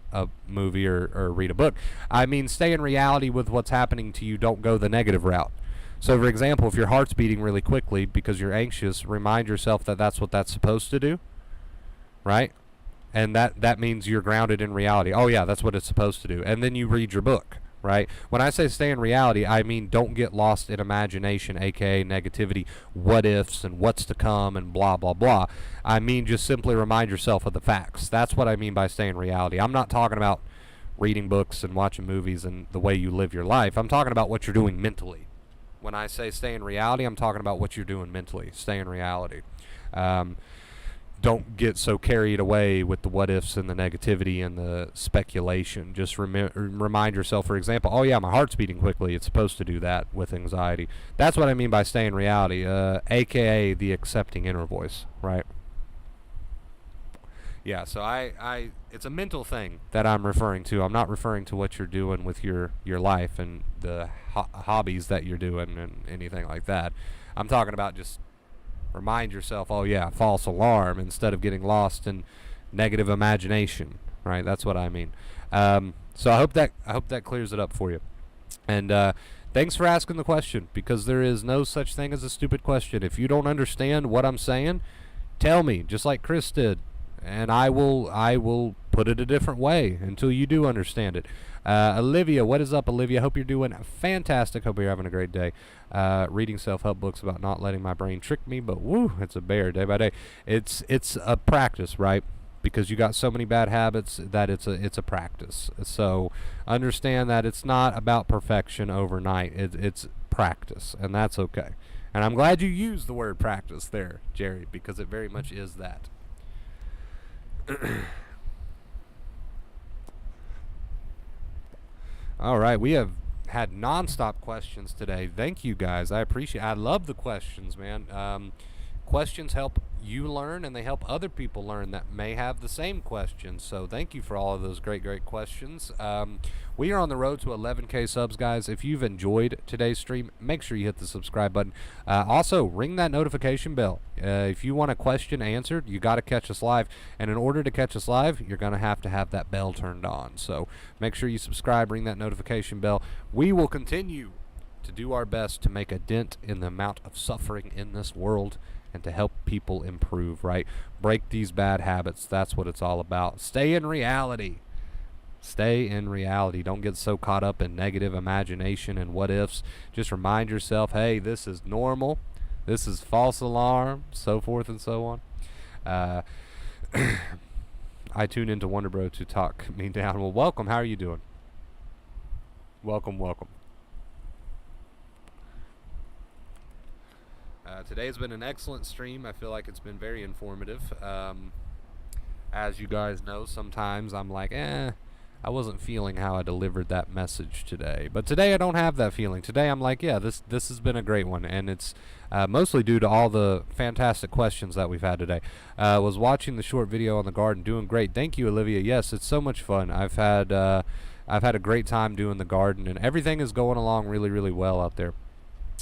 movie or read a book. I mean stay in reality with what's happening to you. Don't go the negative route. So, for example, if your heart's beating really quickly because you're anxious, remind yourself that that's what that's supposed to do, right? And that means you're grounded in reality. Oh, yeah, that's what it's supposed to do. And then you read your book, right? When I say stay in reality, I mean don't get lost in imagination, a.k.a. negativity, what ifs and what's to come and blah, blah, blah. I mean just simply remind yourself of the facts. That's what I mean by stay in reality. I'm not talking about reading books and watching movies and the way you live your life. I'm talking about what you're doing mentally. When I say stay in reality, I'm talking about what you're doing mentally. Stay in reality. Don't get so carried away with the what ifs and the negativity and the speculation. Just remind yourself, for example, oh yeah, my heart's beating quickly. It's supposed to do that with anxiety. That's what I mean by stay in reality, aka the accepting inner voice, right? Yeah, so it's a mental thing that I'm referring to. I'm not referring to what you're doing with your life and the hobbies that you're doing and anything like that. I'm talking about just remind yourself, oh yeah, false alarm, instead of getting lost in negative imagination, right? That's what I mean. So I hope that clears it up for you. And thanks for asking the question, because there is no such thing as a stupid question. If you don't understand what I'm saying, tell me, just like Chris did, and I will put it a different way until you do understand it. Olivia, what is up, Olivia? Hope you're doing fantastic. Hope you're having a great day. Reading self-help books about not letting my brain trick me, but woo, it's a bear day by day. It's a practice, right? because you got so many bad habits that it's a practice. So understand that it's not about perfection overnight. It's practice, and that's okay. And I'm glad you used the word practice there, Jerry, because it very much is that. All right, we have had nonstop questions today. Thank you guys. I love the questions, man. Questions help you learn, and they help other people learn that may have the same questions. So thank you for all of those great questions. We are on the road to 11K subs, guys. If you've enjoyed today's stream, make sure you hit the subscribe button. Also, ring that notification bell. If you want a question answered, you got to catch us live. And in order to catch us live, you're going to have that bell turned on. So make sure you subscribe, ring that notification bell. We will continue to do our best to make a dent in the amount of suffering in this world and to help people improve, right? Break these bad habits. That's what it's all about. Stay in reality. Stay in reality. Don't get so caught up in negative imagination and what ifs. Just remind yourself, hey, this is normal. This is false alarm, so forth and so on. I tuned into Wonderbro to talk me down. Well, welcome. How are you doing? Welcome. Today's been an excellent stream. I feel like it's been very informative. As you guys know, sometimes I'm like, I wasn't feeling how I delivered that message today. But today I don't have that feeling. Today I'm like, yeah, this has been a great one. And it's mostly due to all the fantastic questions that we've had today. Was watching the short video on the garden, doing great. Thank you, Olivia. Yes, it's so much fun. I've had a great time doing the garden, and everything is going along really well out there.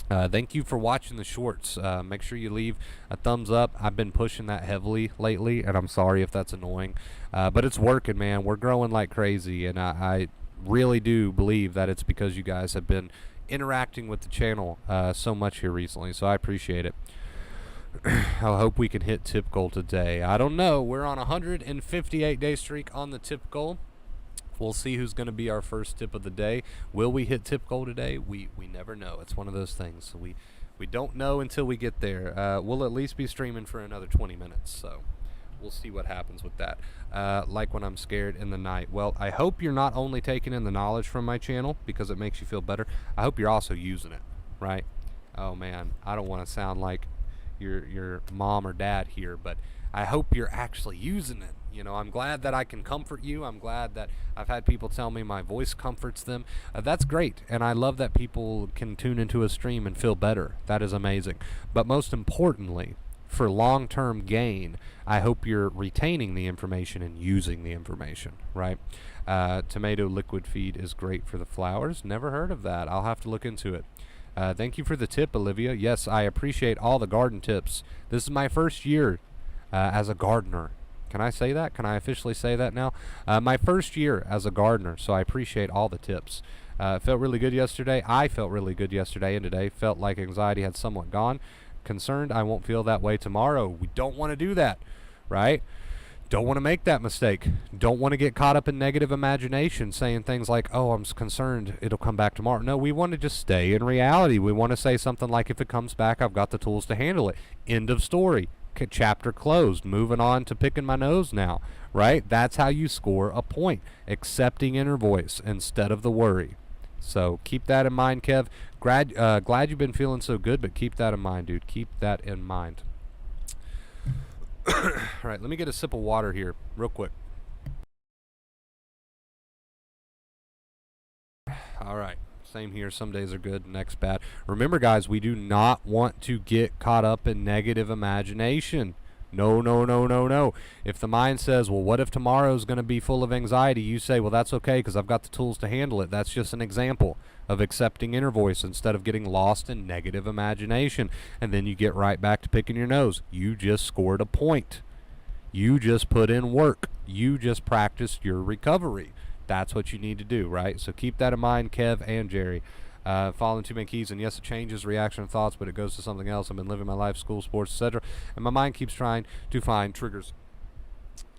Thank you for watching the shorts. Make sure you leave a thumbs up. I've been pushing that heavily lately, and I'm sorry if that's annoying. But it's working, man. We're growing like crazy, and I really do believe that it's because you guys have been interacting with the channel so much here recently, so I appreciate it. I hope we can hit tip goal today. I don't know. We're on a 158-day streak on the tip goal. We'll see who's going to be our first tip of the day. Will we hit tip goal today? We never know. It's one of those things. So we don't know until we get there. We'll at least be streaming for another 20 minutes. So we'll see what happens with that. Like when I'm scared in the night. Well, I hope you're not only taking in the knowledge from my channel because it makes you feel better. I hope you're also using it, right? Oh, man. I don't want to sound like your mom or dad here, but I hope you're actually using it. You know, I'm glad that I can comfort you. I'm glad that I've had people tell me my voice comforts them. That's great, and I love that people can tune into a stream and feel better. That is amazing. But most importantly, for long-term gain, I hope you're retaining the information and using the information, right? Tomato liquid feed is great for the flowers. Never heard of that. I'll have to look into it. Thank you for the tip, Olivia. Yes, I appreciate all the garden tips. This is my first year as a gardener. Can I say that? Can I officially say that now? My first year as a gardener, so I appreciate all the tips. Felt really good yesterday. I felt really good yesterday and today. Felt like anxiety had somewhat gone. Concerned I won't feel that way tomorrow. We don't want to do that, right? Don't want to make that mistake. Don't want to get caught up in negative imagination saying things like, oh, I'm concerned it'll come back tomorrow. No, we want to just stay in reality. We want to say something like, if it comes back, I've got the tools to handle it. End of story. Chapter closed. Moving on to picking my nose now, right? That's how you score a point. Accepting inner voice instead of the worry. So keep that in mind, Kev. Glad you've been feeling so good, but keep that in mind, dude. Keep that in mind. All right, let me get a sip of water here real quick. All right. Same here. Some days are good, next bad. Remember, guys, we do not want to get caught up in negative imagination. No. If the mind says, well, what if tomorrow's going to be full of anxiety? You say, well, that's okay because I've got the tools to handle it. That's just an example of accepting inner voice instead of getting lost in negative imagination. And then you get right back to picking your nose. You just scored a point. You just put in work. You just practiced your recovery. That's what you need to do, right? So keep that in mind, Kev and Jerry. Following too many keys, and yes, it changes reaction and thoughts, but it goes to something else. I've been living my life, school, sports, etc., and my mind keeps trying to find triggers.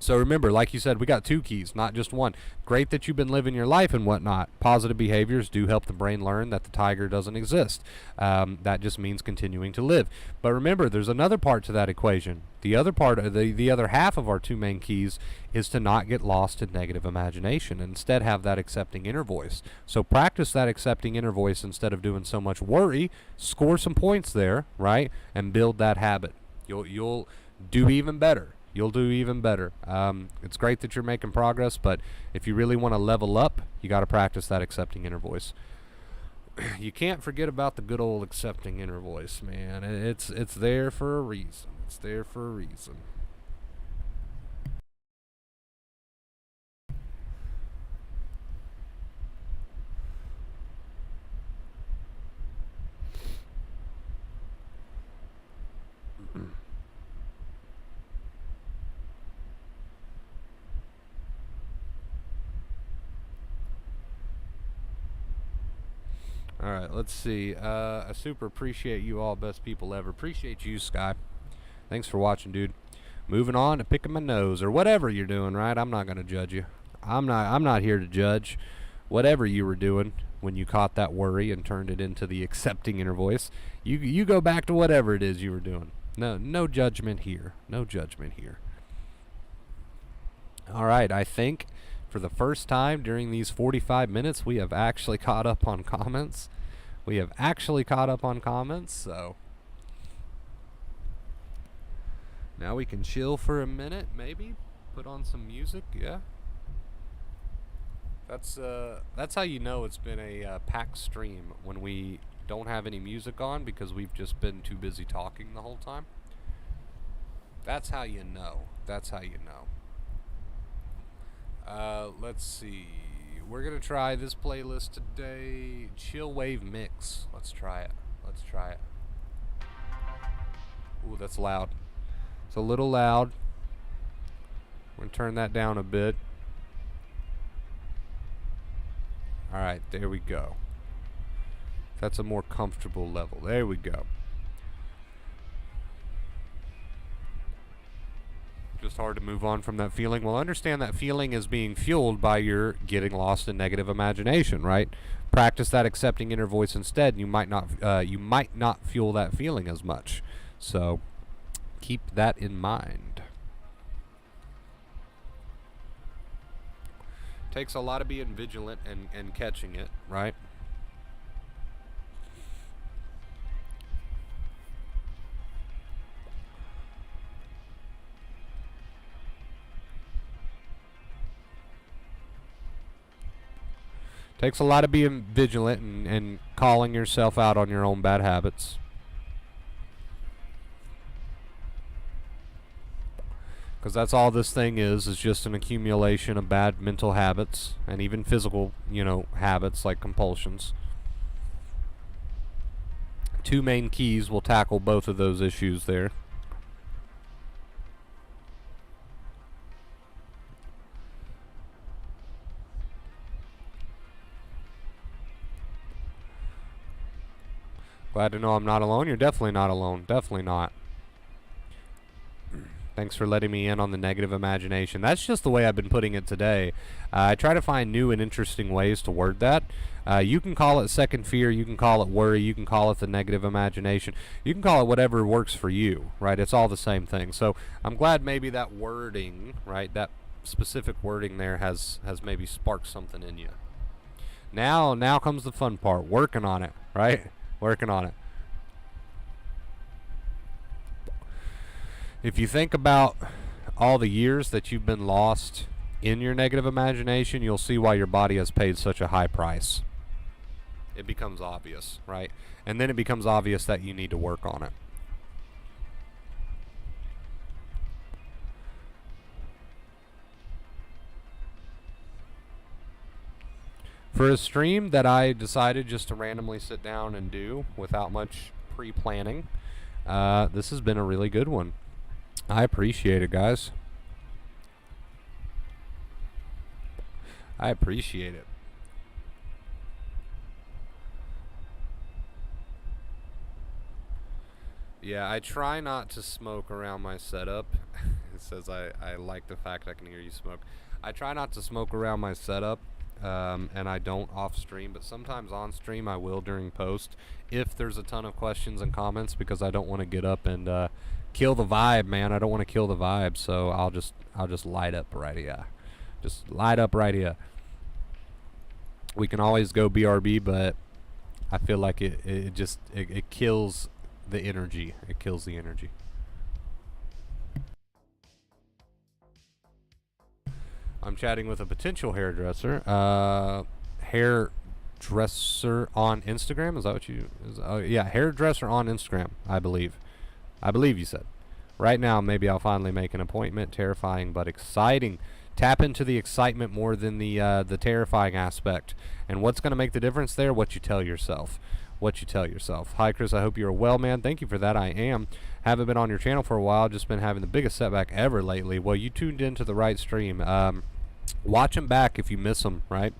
So remember, like you said, we got 2 keys, not just 1. Great that you've been living your life and whatnot. Positive behaviors do help the brain learn that the tiger doesn't exist. That just means continuing to live. But remember, there's another part to that equation. The other part of the other half of our two main keys is to not get lost in negative imagination and instead have that accepting inner voice. So practice that accepting inner voice instead of doing so much worry. Score some points there, right? And build that habit. You'll do even better. You'll do even better. It's great that you're making progress, but if you really want to level up, you got to practice that accepting inner voice. You can't forget about the good old accepting inner voice, man. It's there for a reason. It's there for a reason. All right, let's see. I super appreciate you all, best people ever. Appreciate you, Sky. Thanks for watching, dude. Moving on to picking my nose or whatever you're doing, right? I'm not gonna judge you. I'm not here to judge whatever you were doing when you caught that worry and turned it into the accepting inner voice. You go back to whatever it is you were doing. No judgment here. No judgment here. All right, I think for the first time during these 45 minutes, we have actually caught up on comments. So now we can chill for a minute, maybe put on some music. Yeah, that's how you know it's been a packed stream, when we don't have any music on because we've just been too busy talking the whole time. That's how you know. Let's see. We're gonna try this playlist today. Chill Wave Mix. Let's try it. Ooh, that's loud. It's a little loud. We're gonna turn that down a bit. Alright, there we go. That's a more comfortable level. There we go. Just hard to move on from that feeling. Well, understand that feeling is being fueled by your getting lost in negative imagination, right? Practice that accepting inner voice instead. You might not fuel that feeling as much. So keep that in mind. Takes a lot of being vigilant and catching it, right? Takes a lot of being vigilant and calling yourself out on your own bad habits. Because that's all this thing is just an accumulation of bad mental habits and even physical, habits like compulsions. Two main keys will tackle both of those issues there. Glad to know I'm not alone. You're definitely not alone. Definitely not. Thanks for letting me in on the negative imagination. That's just the way I've been putting it today. I try to find new and interesting ways to word that. You can call it second fear. You can call it worry. You can call it the negative imagination. You can call it whatever works for you, right? It's all the same thing. So I'm glad maybe that wording, right, that specific wording there has maybe sparked something in you. Now comes the fun part. Working on it, right? Working on it. If you think about all the years that you've been lost in your negative imagination, you'll see why your body has paid such a high price. It becomes obvious, right? And then it becomes obvious that you need to work on it. For a stream that I decided just to randomly sit down and do without much pre-planning, this has been a really good one. I appreciate it, guys. I appreciate it. Yeah, I try not to smoke around my setup. It says I like the fact I can hear you smoke. I try not to smoke around my setup. And I don't off stream, but sometimes on stream I will during post if there's a ton of questions and comments, because I don't want to get up and kill the vibe, man. I don't want to kill the vibe, so I'll just light up right here. Just light up right here. We can always go BRB, but I feel like it kills the energy. It kills the energy. I'm chatting with a potential hairdresser. Hairdresser on Instagram. Is that what you? Yeah, hairdresser on Instagram. I believe you said. Right now, maybe I'll finally make an appointment. Terrifying but exciting. Tap into the excitement more than the terrifying aspect. And what's going to make the difference there? What you tell yourself. What you tell yourself. Hi, Chris. I hope you're well, man. Thank you for that. I am. Haven't been on your channel for a while. Just been having the biggest setback ever lately. Well, you tuned into the right stream. Watch them back if you miss them, right?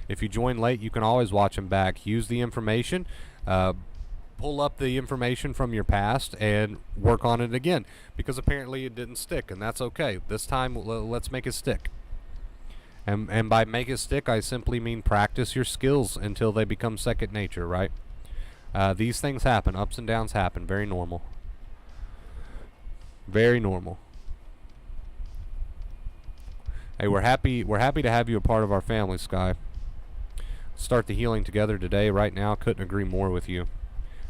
If you join late, you can always watch them back. Use the information. Pull up the information from your past and work on it again, because apparently it didn't stick, and that's okay. This time, let's make it stick. And by make it stick, I simply mean practice your skills until they become second nature, right? These things happen. Ups and downs happen. Very normal. Very normal. Hey, we're happy to have you a part of our family, Sky. Start the healing together today, right now. Couldn't agree more with you.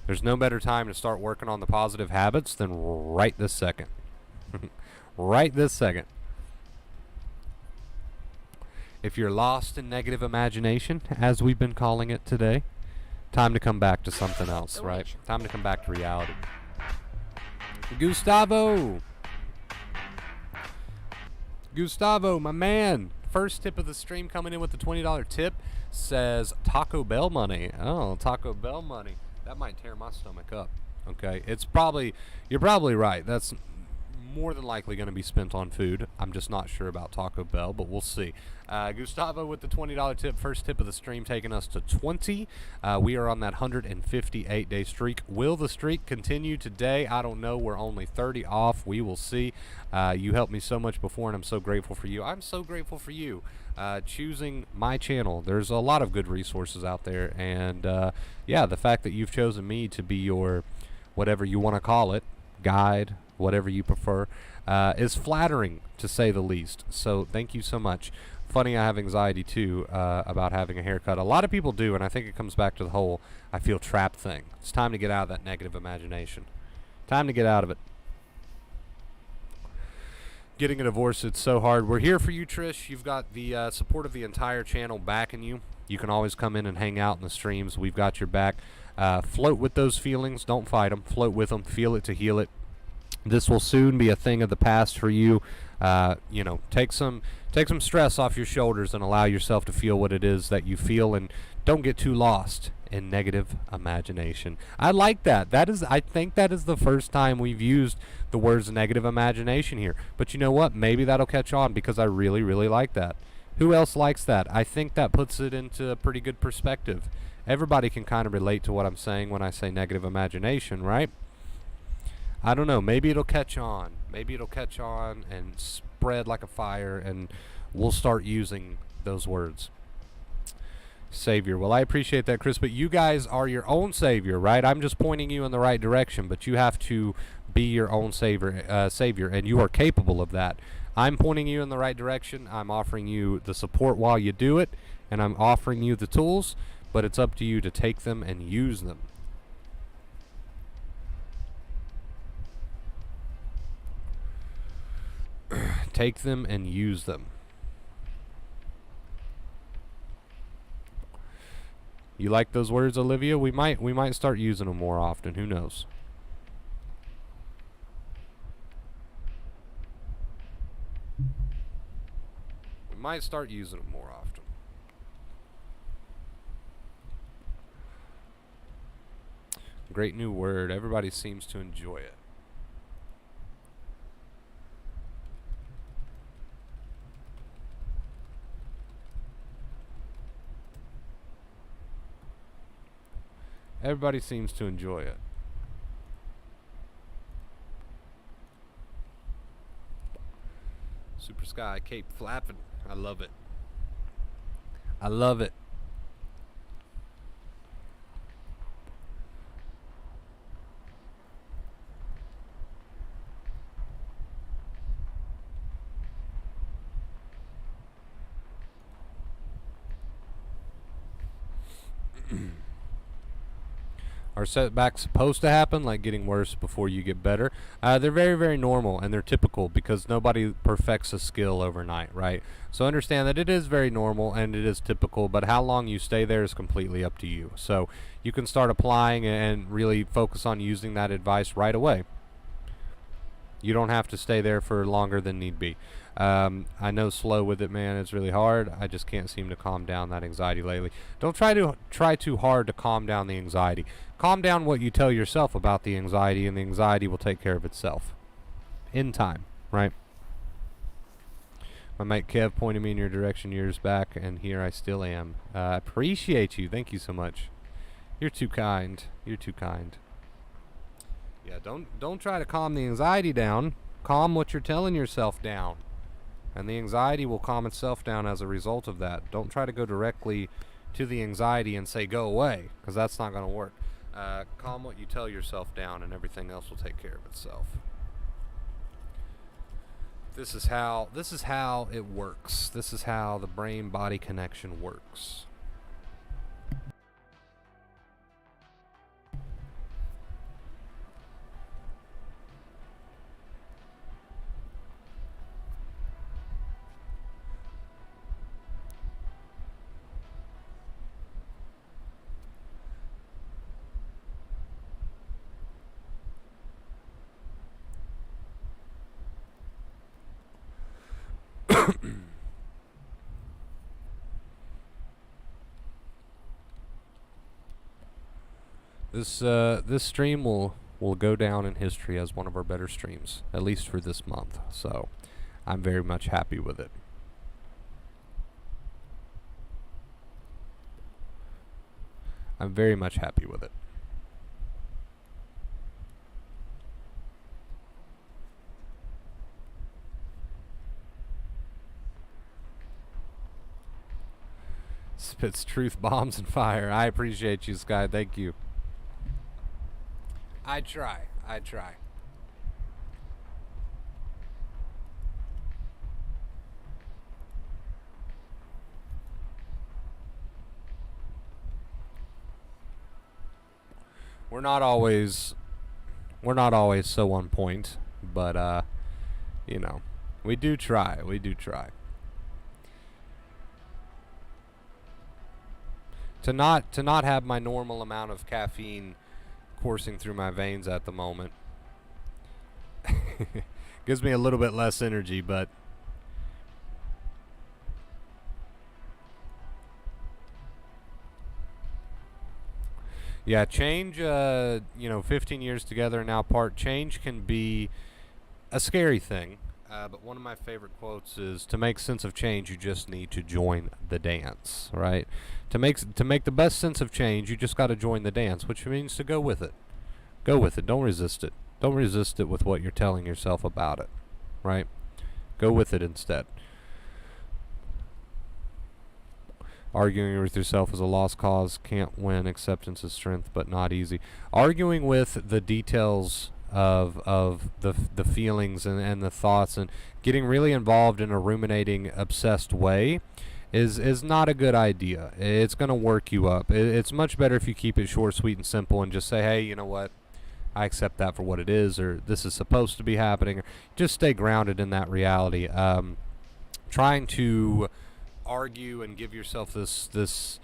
There's no better time to start working on the positive habits than right this second. Right this second. If you're lost in negative imagination, as we've been calling it today, time to come back to something else, right? Time to come back to reality. Gustavo, my man. First tip of the stream coming in with the $20 tip says Taco Bell money. Oh, Taco Bell money. That might tear my stomach up. Okay, you're probably right. That's more than likely going to be spent on food. I'm just not sure about Taco Bell, but we'll see. Gustavo with the $20 tip, first tip of the stream, taking us to 20. We are on that 158-day streak. Will the streak continue today? I don't know. We're only 30 off. We will see. You helped me so much before, and I'm so grateful for you. I'm so grateful for you choosing my channel. There's a lot of good resources out there, and yeah, the fact that you've chosen me to be your, whatever you want to call it, guide, whatever you prefer, is flattering, to say the least. So thank you so much. Funny, I have anxiety too about having a haircut. A lot of people do, and I think it comes back to the whole I feel trapped thing. It's time to get out of that negative imagination. Time to get out of it. Getting a divorce, it's so hard. We're here for you, Trish. You've got the support of the entire channel backing you. You can always come in and hang out in the streams. We've got your back. Float with those feelings. Don't fight them. Float with them. Feel it to heal it. This will soon be a thing of the past for you. You know, take some stress off your shoulders and allow yourself to feel what it is that you feel, and don't get too lost in negative imagination. I like that. I think that is the first time we've used the words negative imagination here. But you know what? Maybe that'll catch on, because I really, really like that. Who else likes that? I think that puts it into a pretty good perspective. Everybody can kind of relate to what I'm saying when I say negative imagination, right? I don't know. Maybe it'll catch on. Maybe it'll catch on and spread like a fire, and we'll start using those words. Savior. Well, I appreciate that, Chris, but you guys are your own savior, right? I'm just pointing you in the right direction, but you have to be your own savior, and you are capable of that. I'm pointing you in the right direction. I'm offering you the support while you do it, and I'm offering you the tools, but it's up to you to take them and use them. Take them and use them. You like those words, Olivia? We might start using them more often. Who knows? We might start using them more often. Great new word. Everybody seems to enjoy it. Everybody seems to enjoy it. Super Sky, Cape flapping. I love it. I love it. Are setbacks supposed to happen, like getting worse before you get better? They're very, very normal, and they're typical because nobody perfects a skill overnight, right? So understand that it is very normal and it is typical, but how long you stay there is completely up to you. So you can start applying and really focus on using that advice right away. You don't have to stay there for longer than need be. I know slow with it, man. It's really hard. I just can't seem to calm down that anxiety lately. Don't try too hard to calm down the anxiety. Calm down what you tell yourself about the anxiety, and the anxiety will take care of itself in time, right? My mate Kev pointed me in your direction years back, and here I still am. Appreciate you. Thank you so much. You're too kind. You're too kind. Yeah, don't try to calm the anxiety down. Calm what you're telling yourself down. And the anxiety will calm itself down as a result of that. Don't try to go directly to the anxiety and say, go away, because that's not going to work. Calm what you tell yourself down, and everything else will take care of itself. This is how it works. This is how the brain-body connection works. This stream will go down in history as one of our better streams, at least for this month. So I'm very much happy with it. I'm very much happy with it. Spits truth bombs and fire. I appreciate you, Sky. Thank you. I try. We're not always so on point, but you know, we do try. To not have my normal amount of caffeine coursing through my veins at the moment gives me a little bit less energy, but yeah, change, 15 years together and now apart, change can be a scary thing. But one of my favorite quotes is, to make sense of change, you just need to join the dance, right? To make the best sense of change, you just got to join the dance, which means to go with it. Go with it. Don't resist it. Don't resist it with what you're telling yourself about it, right? Go with it instead. Arguing with yourself is a lost cause. Can't win. Acceptance is strength, but not easy. Arguing with the details of the feelings and the thoughts, and getting really involved in a ruminating, obsessed way is not a good idea. It's going to work you up. It's much better if you keep it short, sweet, and simple, and just say, hey, you know what? I accept that for what it is, or this is supposed to be happening. Or just stay grounded in that reality. Trying to argue and give yourself this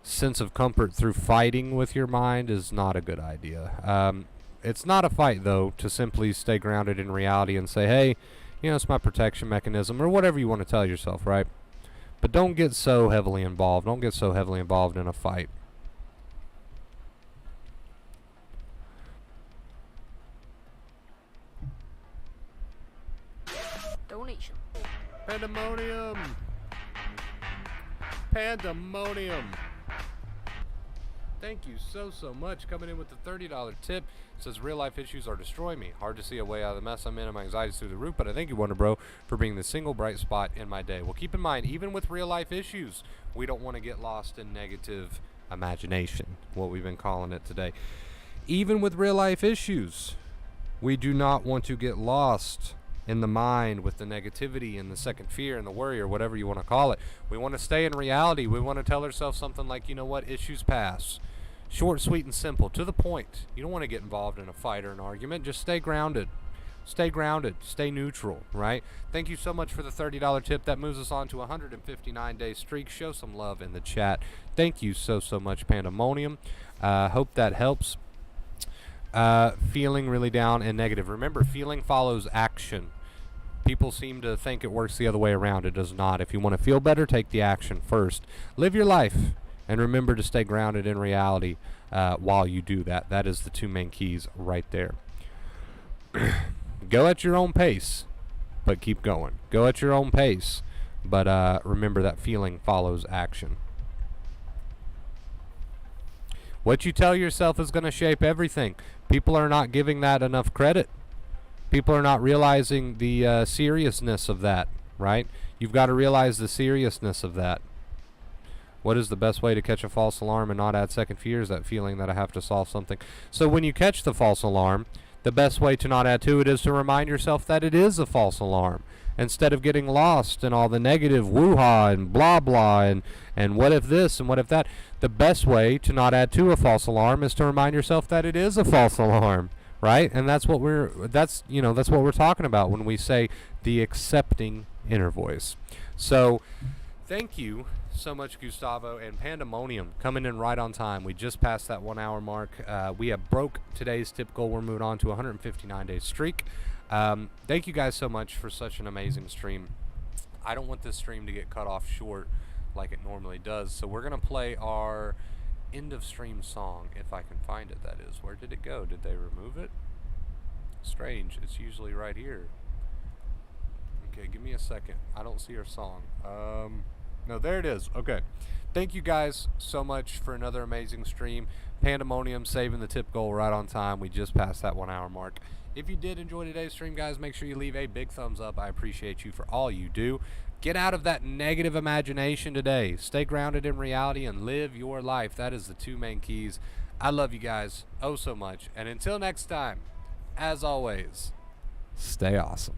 sense of comfort through fighting with your mind is not a good idea. It's not a fight, though, to simply stay grounded in reality and say, hey, it's my protection mechanism, or whatever you want to tell yourself, right? But don't get so heavily involved. Don't get so heavily involved in a fight. Donation. Pandemonium. Thank you so much. Coming in with the $30 tip. Says, real life issues are destroying me. Hard to see a way out of the mess I'm in, and my anxiety's through the roof, but I thank you, Wonder Bro, for being the single bright spot in my day. Well, keep in mind, even with real life issues, we don't want to get lost in negative imagination, what we've been calling it today. Even with real life issues, we do not want to get lost in the mind with the negativity and the second fear and the worry, or whatever you want to call it. We want to stay in reality. We want to tell ourselves something like, you know what, issues pass. Short, sweet, and simple. To the point. You don't want to get involved in a fight or an argument. Just stay grounded. Stay grounded. Stay neutral, right? Thank you so much for the $30 tip. That moves us on to a 159-day streak. Show some love in the chat. Thank you so much, Pandemonium. Hope that helps. Feeling really down and negative. Remember, feeling follows action. People seem to think it works the other way around. It does not. If you want to feel better, take the action first. Live your life. And remember to stay grounded in reality while you do that. That is the two main keys right there. Go at your own pace, but keep going. Go at your own pace, but remember that feeling follows action. What you tell yourself is going to shape everything. People are not giving that enough credit. People are not realizing the seriousness of that, right? You've got to realize the seriousness of that. What is the best way to catch a false alarm and not add second fears? That feeling that I have to solve something. So when you catch the false alarm, the best way to not add to it is to remind yourself that it is a false alarm. Instead of getting lost in all the negative woo-ha and blah blah and what if this and what if that, the best way to not add to a false alarm is to remind yourself that it is a false alarm, right? And that's what we're talking about when we say the accepting inner voice. So thank you so much, Gustavo and Pandemonium, coming in right on time. We just passed that 1 hour mark. We have broke today's tip goal. We're moving on to a 159-day streak. Thank you guys so much for such an amazing stream. I don't want this stream to get cut off short like it normally does, so we're going to play our end of stream song, if I can find it, that is. Where did it go? Did they remove it? Strange. It's usually right here. Okay, give me a second. I don't see our song. No, there it is. Okay. Thank you guys so much for another amazing stream. Pandemonium saving the tip goal right on time. We just passed that 1 hour mark. If you did enjoy today's stream, guys, make sure you leave a big thumbs up. I appreciate you for all you do. Get out of that negative imagination today. Stay grounded in reality and live your life. That is the two main keys. I love you guys oh so much. And until next time, as always, stay awesome.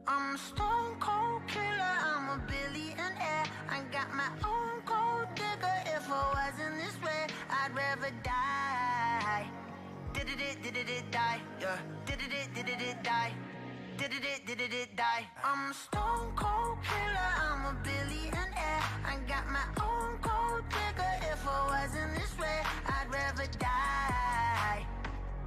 I'm a stone cold killer, I'm a billionaire. I got my own gold digger. If I wasn't this way, I'd rather die. Did it die, yeah. Did it die. Did it die. I'm a stone cold killer, I'm a billionaire. I got my own gold digger. If I wasn't this way, I'd rather die.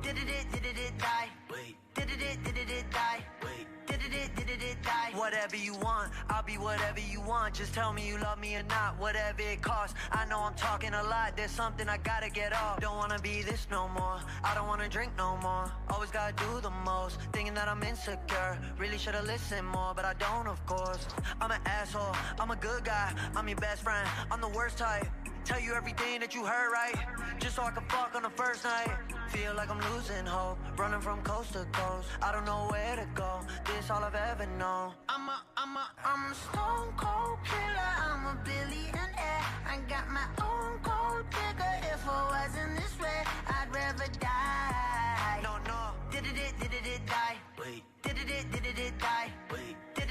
Did it die? Wait. Did it die? Wait. Did it die? Whatever you want, I'll be whatever you want. Just tell me you love me or not, whatever it costs. I know I'm talking a lot, there's something I gotta get off. Don't wanna be this no more, I don't wanna drink no more. Always gotta do the most, thinking that I'm insecure. Really should've listened more, but I don't, of course. I'm an asshole, I'm a good guy, I'm your best friend, I'm the worst type. Tell you everything that you heard right, just so I can fuck on the first night. Feel like I'm losing hope, running from coast to coast. I don't know where to go, this all I've ever known. I'm a stone cold killer, I'm a billionaire. I got my own gold digger. If I wasn't this way, I'd rather die. No. Did it die? Wait. Did it die? Wait. Did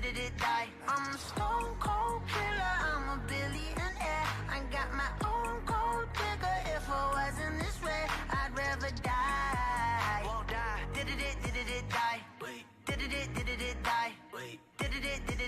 it die? I'm a stone cold killer, I'm a billionaire. I got my own gold digger. If I wasn't this way, I'd rather die. Won't die. Did it die? Wait. Did it die? Wait. Did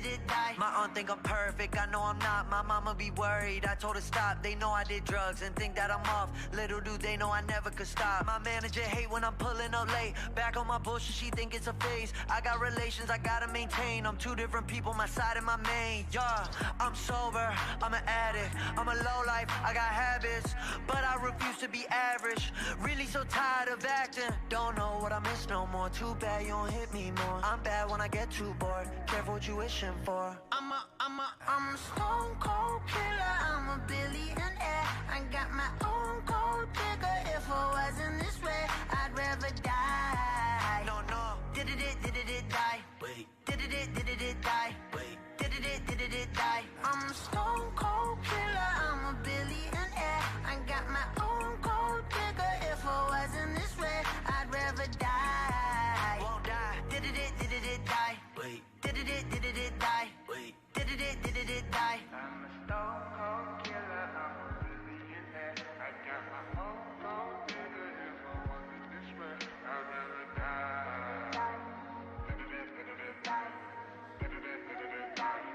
it die? My aunt think I'm perfect, I know I'm not. My mama be worried, I told her stop. They know I did drugs and think that I'm off. Little do they know I never could stop. My manager hate when I'm pulling up late. Back on my bullshit, she think it's a phase. I got relations I gotta maintain. I'm two different people, my side and my main. Yeah, I'm sober, I'm an addict. I'm a low life, I got habits, but I refuse to be average. Really so tired of acting. Don't know what I miss no more. Too bad you don't hit me more. I'm bad when I get too bored. Careful what you wishing for. I'm a stone cold killer, I'm a billionaire. I got my own gold digger. If I wasn't this way, I'd rather die. No. Did it die? Wait. Did it die? Wait. Did it die? I'm a stone cold killer, I'm a billionaire. I got my own gold digger. If I wasn't this way, I'd rather die. Won't die. Did it die? Wait. Did it die? Wait. Stone